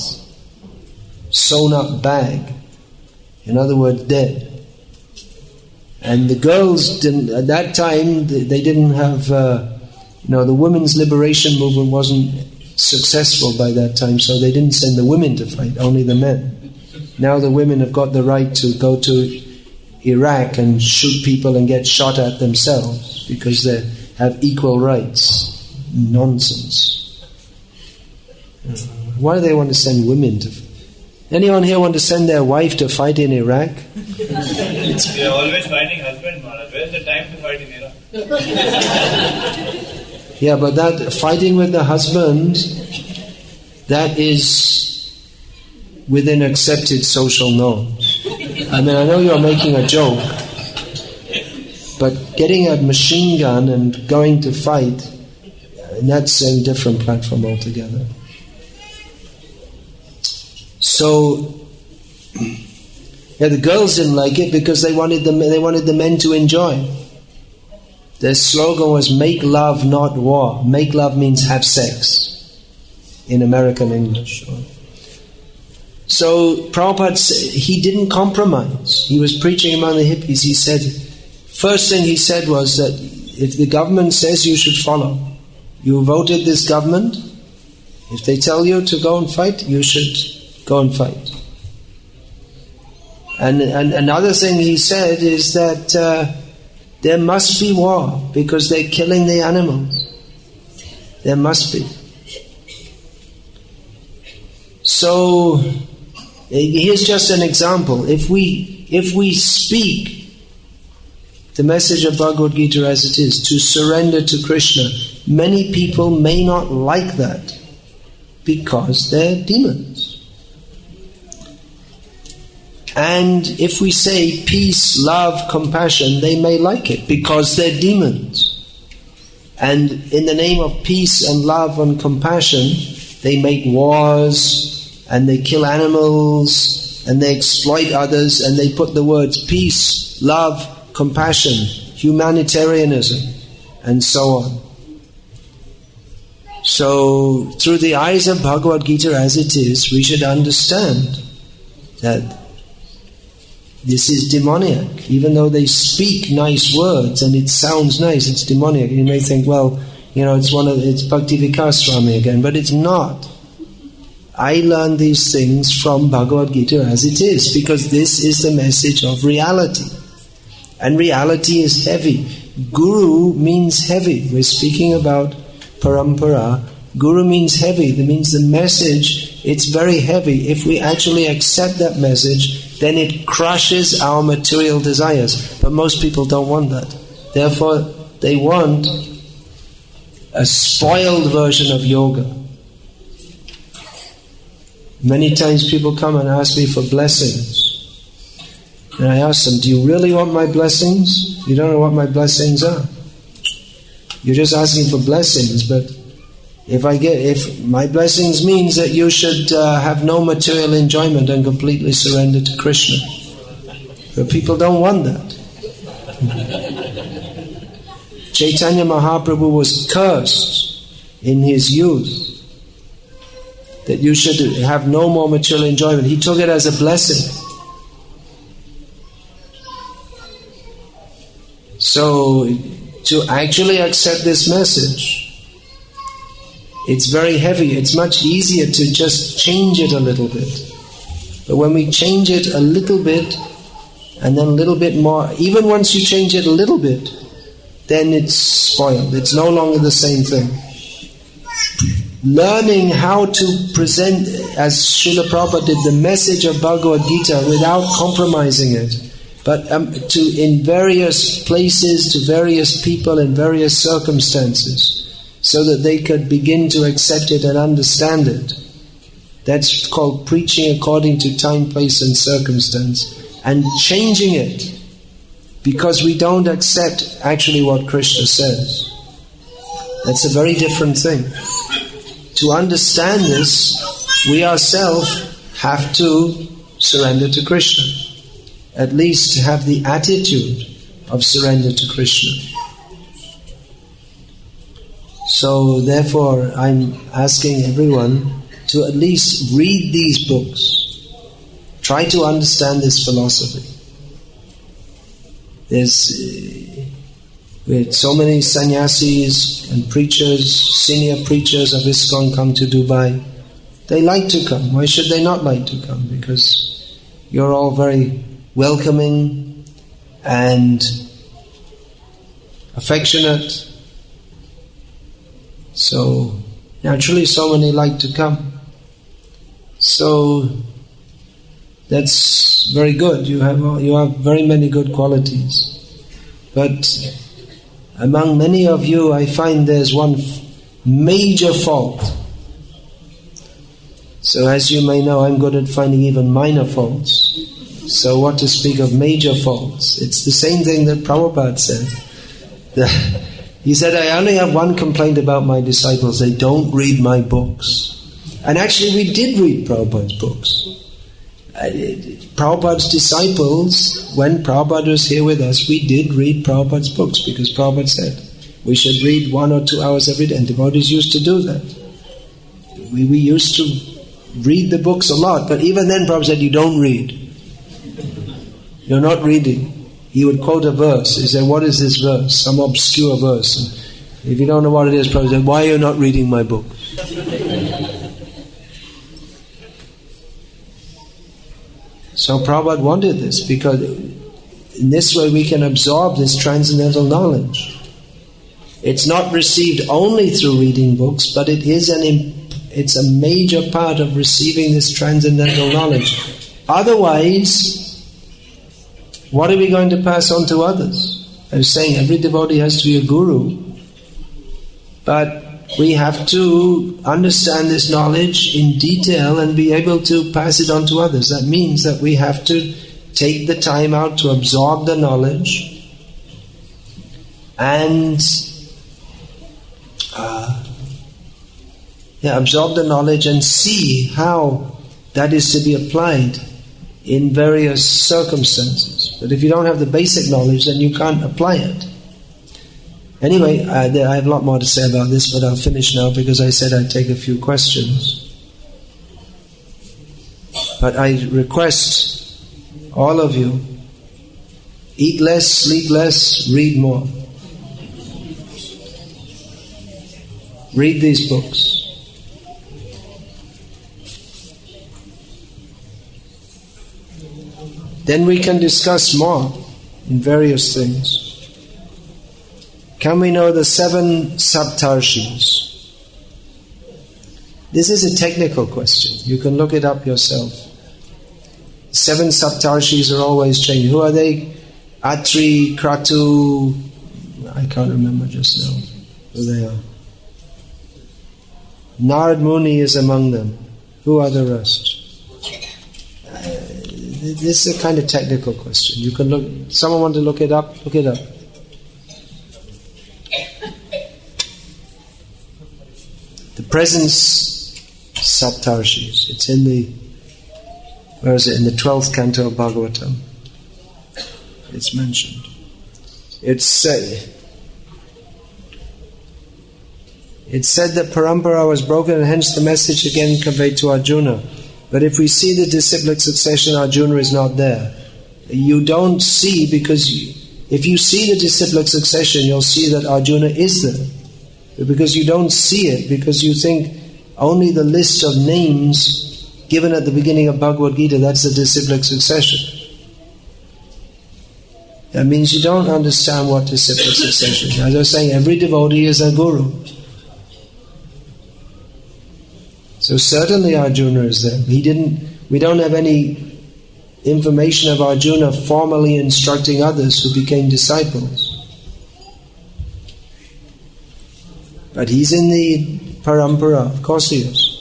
sewn up bag. In other words, dead. And the girls didn't, at that time, they didn't have, the women's liberation movement wasn't successful by that time, so they didn't send the women to fight, only the men. Now the women have got the right to go to Iraq and shoot people and get shot at themselves because they have equal rights. Nonsense. Why do they want to send women to fight? Anyone here want to send their wife to fight in Iraq? They are always fighting husband, Maharaj. Where's the time to fight in Iraq? Yeah, but that fighting with the husband, that is within accepted social norms. I mean, I know you're making a joke, but getting a machine gun and going to fight, that's a different platform altogether. So, the girls didn't like it because they wanted the men to enjoy. Their slogan was "Make love, not war." Make love means have sex in American English. So Prabhupada, he didn't compromise. He was preaching among the hippies. He said, first thing he said was that if the government says you should follow, you voted this government, if they tell you to go and fight, you should go and fight. And another thing he said is that there must be war because they're killing the animals. There must be. So here's just an example. If we speak the message of Bhagavad-gita as it is, to surrender to Krishna, many people may not like that because they're demons. And if we say peace, love, compassion, they may like it because they're demons. And in the name of peace and love and compassion, they make wars and they kill animals and they exploit others and they put the words peace, love, compassion, humanitarianism, and so on. So, through the eyes of Bhagavad-gita as it is, we should understand that this is demoniac. Even though they speak nice words and it sounds nice, it's demoniac. You may think, well, it's Bhakti Vikasa Swami again, but it's not. I learned these things from Bhagavad-gita as it is, because this is the message of reality. And reality is heavy. Guru means heavy. We're speaking about Parampara. Guru means heavy. That means the message, it's very heavy. If we actually accept that message, then it crushes our material desires. But most people don't want that. Therefore, they want a spoiled version of yoga. Many times people come and ask me for blessings. And I ask them, do you really want my blessings? You don't know what my blessings are. You're just asking for blessings, but if my blessings means that you should have no material enjoyment and completely surrender to Krishna. But people don't want that. Chaitanya Mahaprabhu was cursed in his youth that you should have no more material enjoyment. He took it as a blessing. So, to actually accept this message, it's very heavy. It's much easier to just change it a little bit. But when we change it a little bit, and then a little bit more, even once you change it a little bit, then it's spoiled. It's no longer the same thing. Learning how to present, as Srila Prabhupada did, the message of Bhagavad-gita without compromising it, but in various places, to various people in various circumstances, so that they could begin to accept it and understand it. That's called preaching according to time, place and circumstance, and changing it because we don't accept actually what Krishna says. That's a very different thing. To understand this, we ourselves have to surrender to Krishna. At least have the attitude of surrender to Krishna. So therefore, I'm asking everyone to at least read these books. Try to understand this philosophy. With so many sannyasis and preachers, senior preachers of ISKCON come to Dubai. They like to come. Why should they not like to come? Because you're all very welcoming and affectionate. So naturally so many like to come. So that's very good. You have very many good qualities. But among many of you, I find there's one major fault. So as you may know, I'm good at finding even minor faults. So what to speak of major faults? It's the same thing that Prabhupada said. He said, I only have one complaint about my disciples. They don't read my books. And actually we did read Prabhupada's books. Prabhupada's disciples, when Prabhupada was here with us, we did read Prabhupada's books because Prabhupada said we should read 1 or 2 hours every day, and devotees used to do that. We used to read the books a lot, but even then Prabhupada said, you don't read. You're not reading. He would quote a verse. He said, what is this verse? Some obscure verse. And if you don't know what it is, Prabhupada said, why are you not reading my book? So Prabhupada wanted this because in this way we can absorb this transcendental knowledge. It's not received only through reading books, but it's a major part of receiving this transcendental knowledge. Otherwise, what are we going to pass on to others? I was saying every devotee has to be a guru, but we have to understand this knowledge in detail and be able to pass it on to others. That means that we have to take the time out to absorb the knowledge and absorb the knowledge and see how that is to be applied in various circumstances. But if you don't have the basic knowledge, then you can't apply it. Anyway, I have a lot more to say about this, but I'll finish now because I said I'd take a few questions. But I request all of you, eat less, sleep less, read more. Read these books. Then we can discuss more in various things. Can we know the 7 Saptarshis? This is a technical question. You can look it up yourself. 7 Saptarshis are always changing. Who are they? Atri, Kratu, I can't remember just now who they are. Narad Muni is among them. Who are the rest? This is a kind of technical question. You can look. Someone want to look it up? Look it up. The presence Saptarshis. It's in the. Where is it? In the 12th canto of Bhagavatam. It's mentioned. It's said that Parampara was broken and hence the message again conveyed to Arjuna. But if we see the disciplic succession, Arjuna is not there. You don't see because if you see the disciplic succession, you'll see that Arjuna is there. But because you don't see it, because you think only the list of names given at the beginning of Bhagavad-gita, that's the disciplic succession. That means you don't understand what disciplic succession is. As I was saying, every devotee is a guru. So certainly Arjuna is there. We don't have any information of Arjuna formally instructing others who became disciples. But he's in the Parampara, of course he is.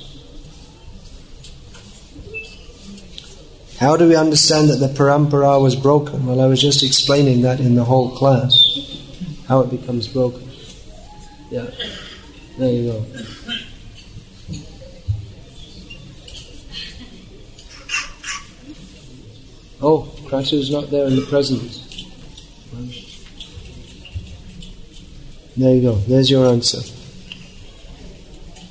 How do we understand that the Parampara was broken? Well, I was just explaining that in the whole class, how it becomes broken. Yeah, there you go. Oh, Kratu is not there in the present. There you go. There's your answer.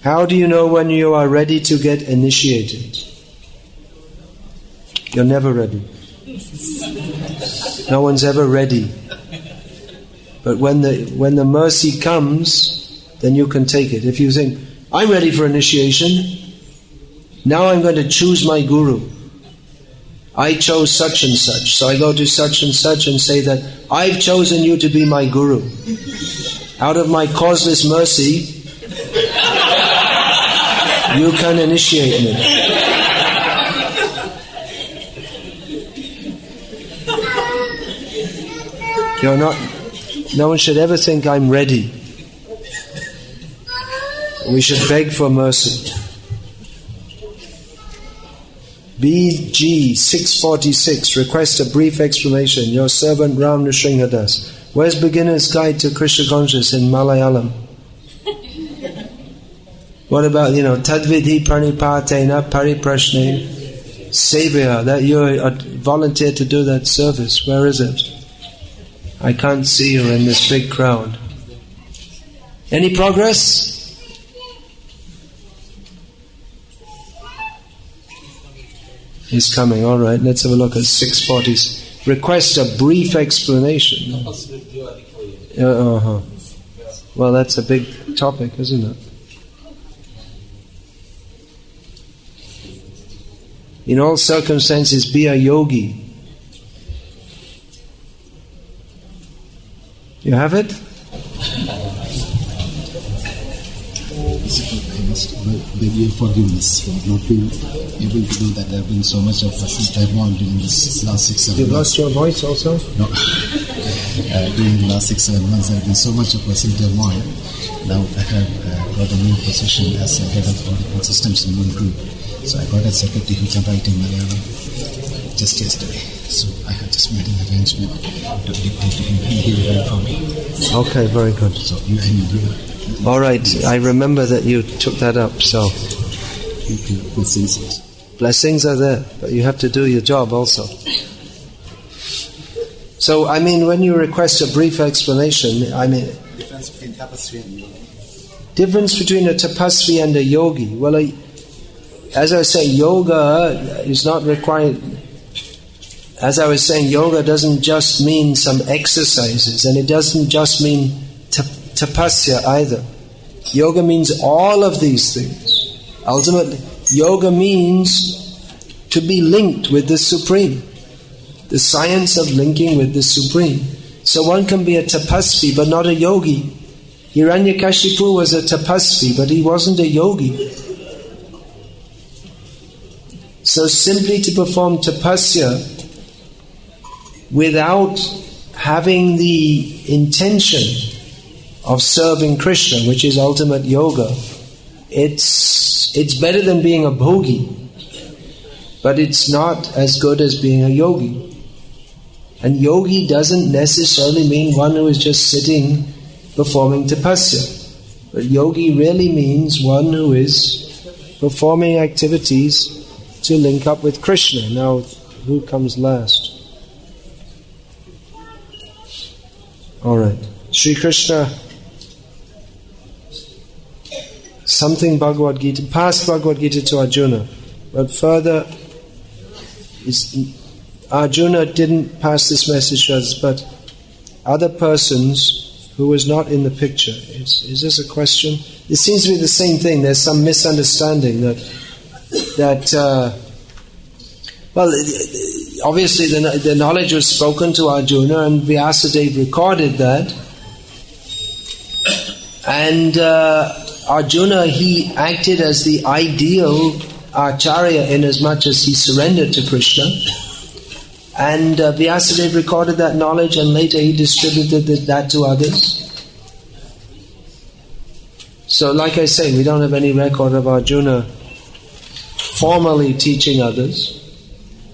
How do you know when you are ready to get initiated? You're never ready. No one's ever ready. But when the mercy comes, then you can take it. If you think, I'm ready for initiation, now I'm going to choose my guru. I chose such and such, so I go to such and such and say that I've chosen you to be my guru. Out of my causeless mercy, you can initiate me. You're not. No one should ever think I'm ready. We should beg for mercy. BG 646, request a brief explanation. Your servant Ram Nrsimhadas. Where's Beginner's Guide to Krishna Consciousness in Malayalam? What about, Tadvidhi Pranipatena Pariprashne Sevya, that you volunteered to do that service. Where is it? I can't see you in this big crowd. Any progress? He's coming, all right. Let's have a look at 640s. Request a brief explanation. Well, that's a big topic, isn't it? In all circumstances, be a yogi. You have it? I must beg your forgiveness for not being able to do that. There have been so much of turmoil in this last 6-7 months. You've lost your voice also? No. During the last 6-7 months, there have been so much of personal turmoil. Now I have got a new position as head of all systems in one group. So I got a secretary who can write in Malayalam just yesterday. So I have just made an arrangement to dictate to him and he will write for me. Okay, very good. So you all right, I remember that you took that up, so blessings are there, but you have to do your job also. So, when you request a brief explanation, tapasvi and yogi? Difference between a tapasvi and a yogi. Well, as I was saying, yoga is not required. As I was saying, yoga doesn't just mean some exercises, and it doesn't just mean tapasya either. Yoga means all of these things. Ultimately, yoga means to be linked with the Supreme. The science of linking with the Supreme. So one can be a tapasvi but not a yogi. Hiranyakashipu was a tapasvi, but he wasn't a yogi. So simply to perform tapasya without having the intention of serving Krishna, which is ultimate yoga, it's better than being a bhogi, but it's not as good as being a yogi. And yogi doesn't necessarily mean one who is just sitting performing tapasya. But yogi really means one who is performing activities to link up with Krishna. Now, who comes last? Alright. Sri Krishna, something Bhagavad-gita, past Bhagavad-gita to Arjuna, but further, Arjuna didn't pass this message to us, but other persons who was not in the picture. Is this a question? It seems to be the same thing. There's some misunderstanding that obviously the knowledge was spoken to Arjuna, and Vyasadeva recorded that. And Arjuna, he acted as the ideal Acharya in as much as he surrendered to Krishna. And Vyasadeva recorded that knowledge, and later he distributed that to others. So like I say, we don't have any record of Arjuna formally teaching others,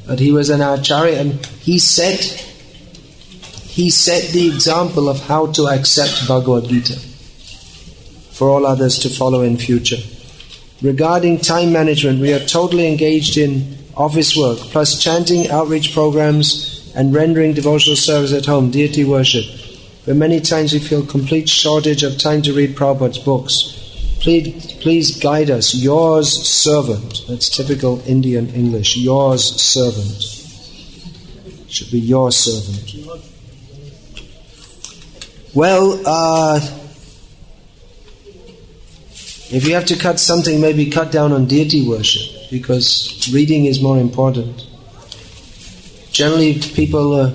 but he was an Acharya, and he set the example of how to accept Bhagavad-gita for all others to follow in future. Regarding time management, we are totally engaged in office work, plus chanting, outreach programs, and rendering devotional service at home, deity worship. But many times we feel complete shortage of time to read Prabhupada's books. Please guide us. Yours servant. That's typical Indian English. Yours servant. Should be your servant. Well, if you have to cut something, maybe cut down on deity worship, because reading is more important. Generally, people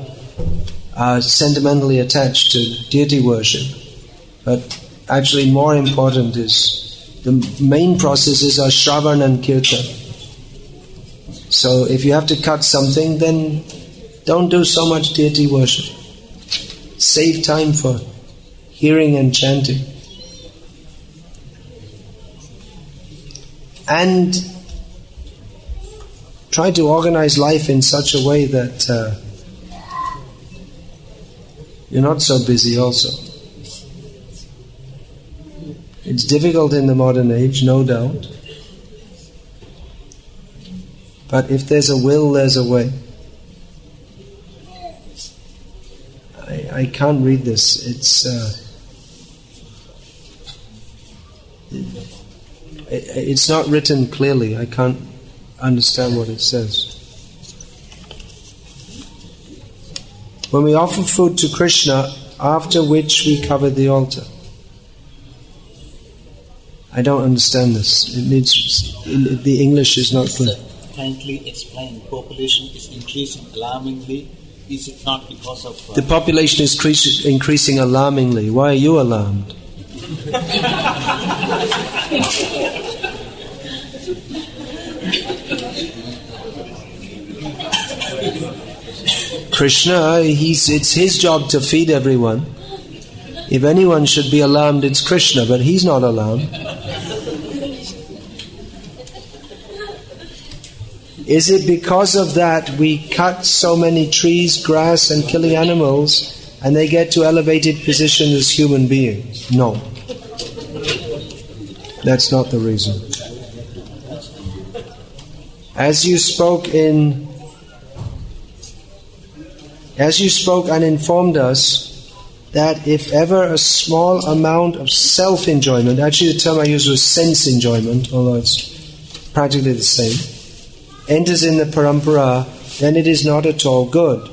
are sentimentally attached to deity worship, but actually more important is the main processes are Shravan and Kirtan. So if you have to cut something, then don't do so much deity worship. Save time for hearing and chanting. And try to organize life in such a way that you're not so busy also. It's difficult in the modern age, no doubt. But if there's a will, there's a way. I can't read this. It's not written clearly. I can't understand what it says. When we offer food to Krishna, after which we cover the altar. I don't understand this. The English is not clear. Kindly explain. Population is increasing alarmingly. Is it not because of... The population is increasing alarmingly. Why are you alarmed? Krishna, it's his job to feed everyone. If anyone should be alarmed, it's Krishna, but he's not alarmed. Is it because of that we cut so many trees, grass, and killing animals, and they get to elevated position as human beings? No. That's not the reason. As you spoke and informed us that if ever a small amount of self-enjoyment, actually the term I used was sense enjoyment, although it's practically the same, enters in the parampara, then it is not at all good.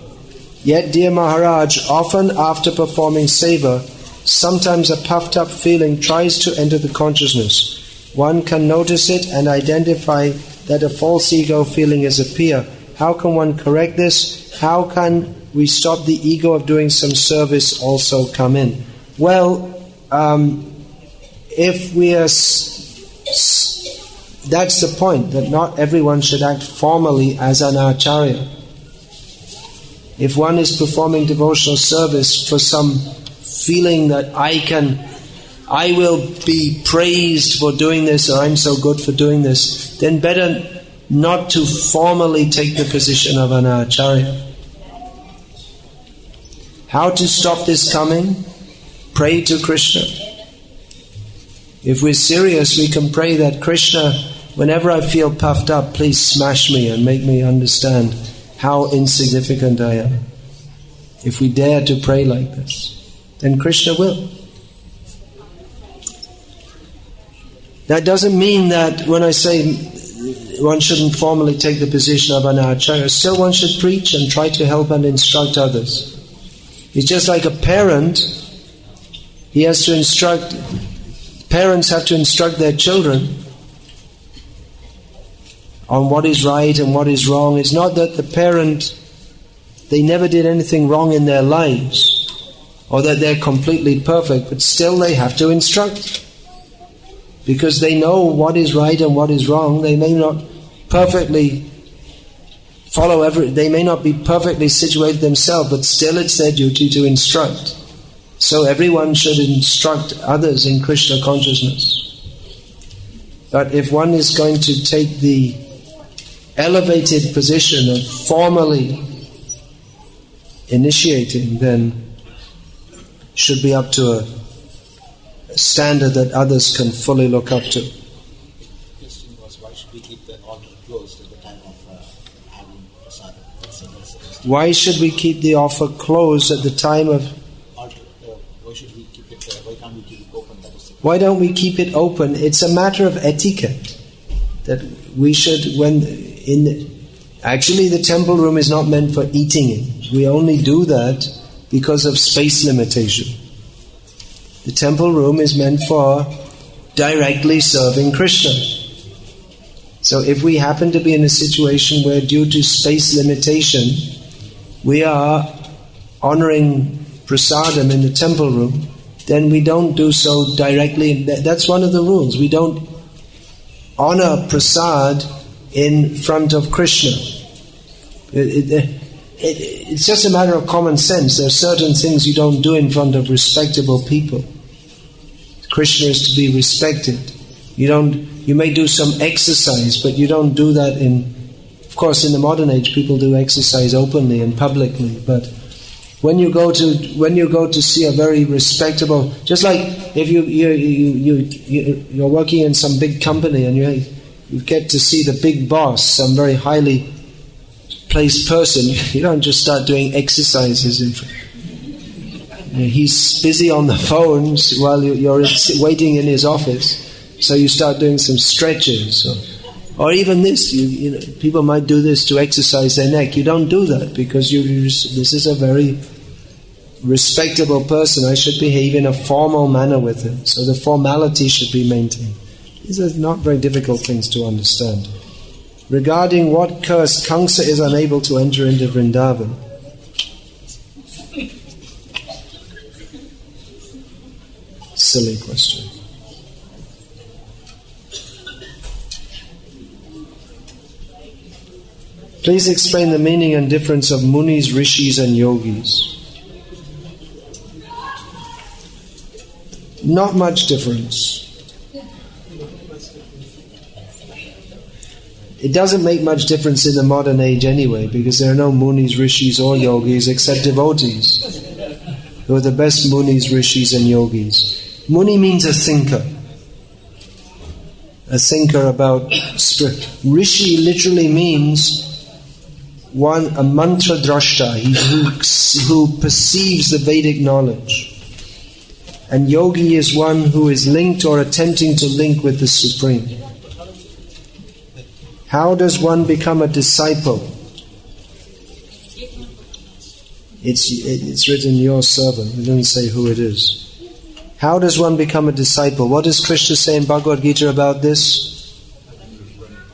Yet, dear Maharaj, often after performing seva, sometimes a puffed up feeling tries to enter the consciousness. One can notice it and identify that a false ego feeling has appeared. How can one correct this? How can we stop the ego of doing some service also come in? Well, if we are... that's the point, that not everyone should act formally as an acharya. If one is performing devotional service for some feeling that I will be praised for doing this, or I'm so good for doing this, then better not to formally take the position of an acharya. How to stop this coming? Pray to Krishna. If we're serious, we can pray that Krishna, whenever I feel puffed up, please smash me and make me understand how insignificant I am. If we dare to pray like this, then Krishna will. That doesn't mean that when I say one shouldn't formally take the position of an acharya, still one should preach and try to help and instruct others. It's just like a parent, he has to instruct, parents have to instruct their children on what is right and what is wrong. It's not that the parent, they never did anything wrong in their lives, or that they're completely perfect, but still they have to instruct. Because they know what is right and what is wrong. They may not perfectly follow they may not be perfectly situated themselves, but still it's their duty to instruct. So everyone should instruct others in Krishna consciousness. But if one is going to take the elevated position of formally initiating, then should be up to a standard that others can fully look up to. The question was, why should we keep the altar closed at the time of having prasad? Why should we keep the offer closed at the time of... Altar, why should we keep it, why can't we keep it open? That is the Why don't we keep it open? It's a matter of etiquette. That we should, actually the temple room is not meant for eating in. We only do that because of space limitation. The temple room is meant for directly serving Krishna. So if we happen to be in a situation where due to space limitation we are honoring prasadam in the temple room, then we don't do so directly. That's one of the rules. We don't honor prasad in front of Krishna. It's just a matter of common sense. There are certain things you don't do in front of respectable people. Krishna is to be respected. You may do some exercise, but you don't do that of course in the modern age people do exercise openly and publicly, but when you go to see a very respectable, just like if you're working in some big company and you get to see the big boss, some very highly placed person, you don't just start doing exercises in front. He's busy on the phones while you're waiting in his office, so you start doing some stretches, or even this. People might do this to exercise their neck. You don't do that because this is a very respectable person. I should behave in a formal manner with him. So the formality should be maintained. These are not very difficult things to understand. Regarding what curse Kamsa is unable to enter into Vrindavan. Silly question. Please explain the meaning and difference of munis, rishis and yogis. Not much difference. It doesn't make much difference in the modern age anyway, because there are no munis, rishis or yogis except devotees, who are the best munis, rishis and yogis. Muni means a thinker. A thinker about spirit. Rishi literally means a mantra drashta, who perceives the Vedic knowledge. And yogi is one who is linked or attempting to link with the Supreme. How does one become a disciple? It's written your servant. It doesn't say who it is. How does one become a disciple? What does Krishna say in Bhagavad-gita about this?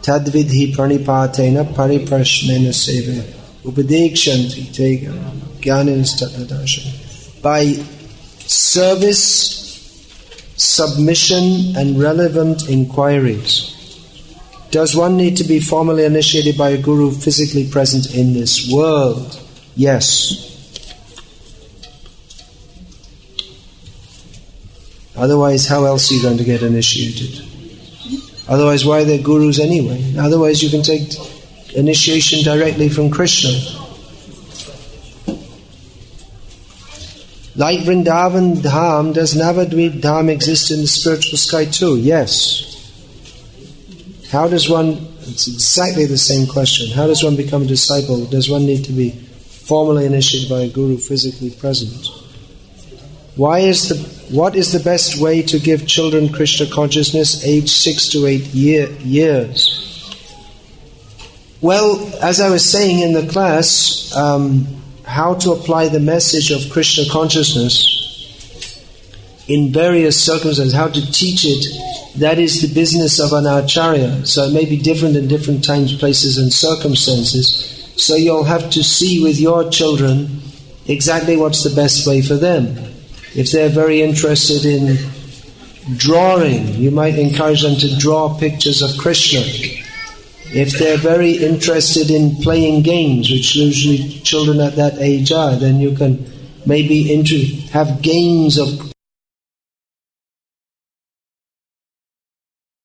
Tadvidhi pranipatena pariprashnena seve upadekshanti te jnanastatadasha. By service, submission and relevant inquiries. Does one need to be formally initiated by a guru physically present in this world? Yes. Otherwise, how else are you going to get initiated? Otherwise, why are there gurus anyway? Otherwise, you can take initiation directly from Krishna. Like Vrindavan Dham, does Navadvip Dham exist in the spiritual sky too? Yes. How does one, it's exactly the same question, how does one become a disciple? Does one need to be formally initiated by a guru physically present? What is the best way to give children Krishna consciousness aged 6 to 8 years? Well, as I was saying in the class, how to apply the message of Krishna consciousness in various circumstances, how to teach it, that is the business of an acharya. So it may be different in different times, places and circumstances. So you'll have to see with your children exactly what's the best way for them. If they're very interested in drawing, you might encourage them to draw pictures of Krishna. If they're very interested in playing games, which usually children at that age are, then you can maybe have games of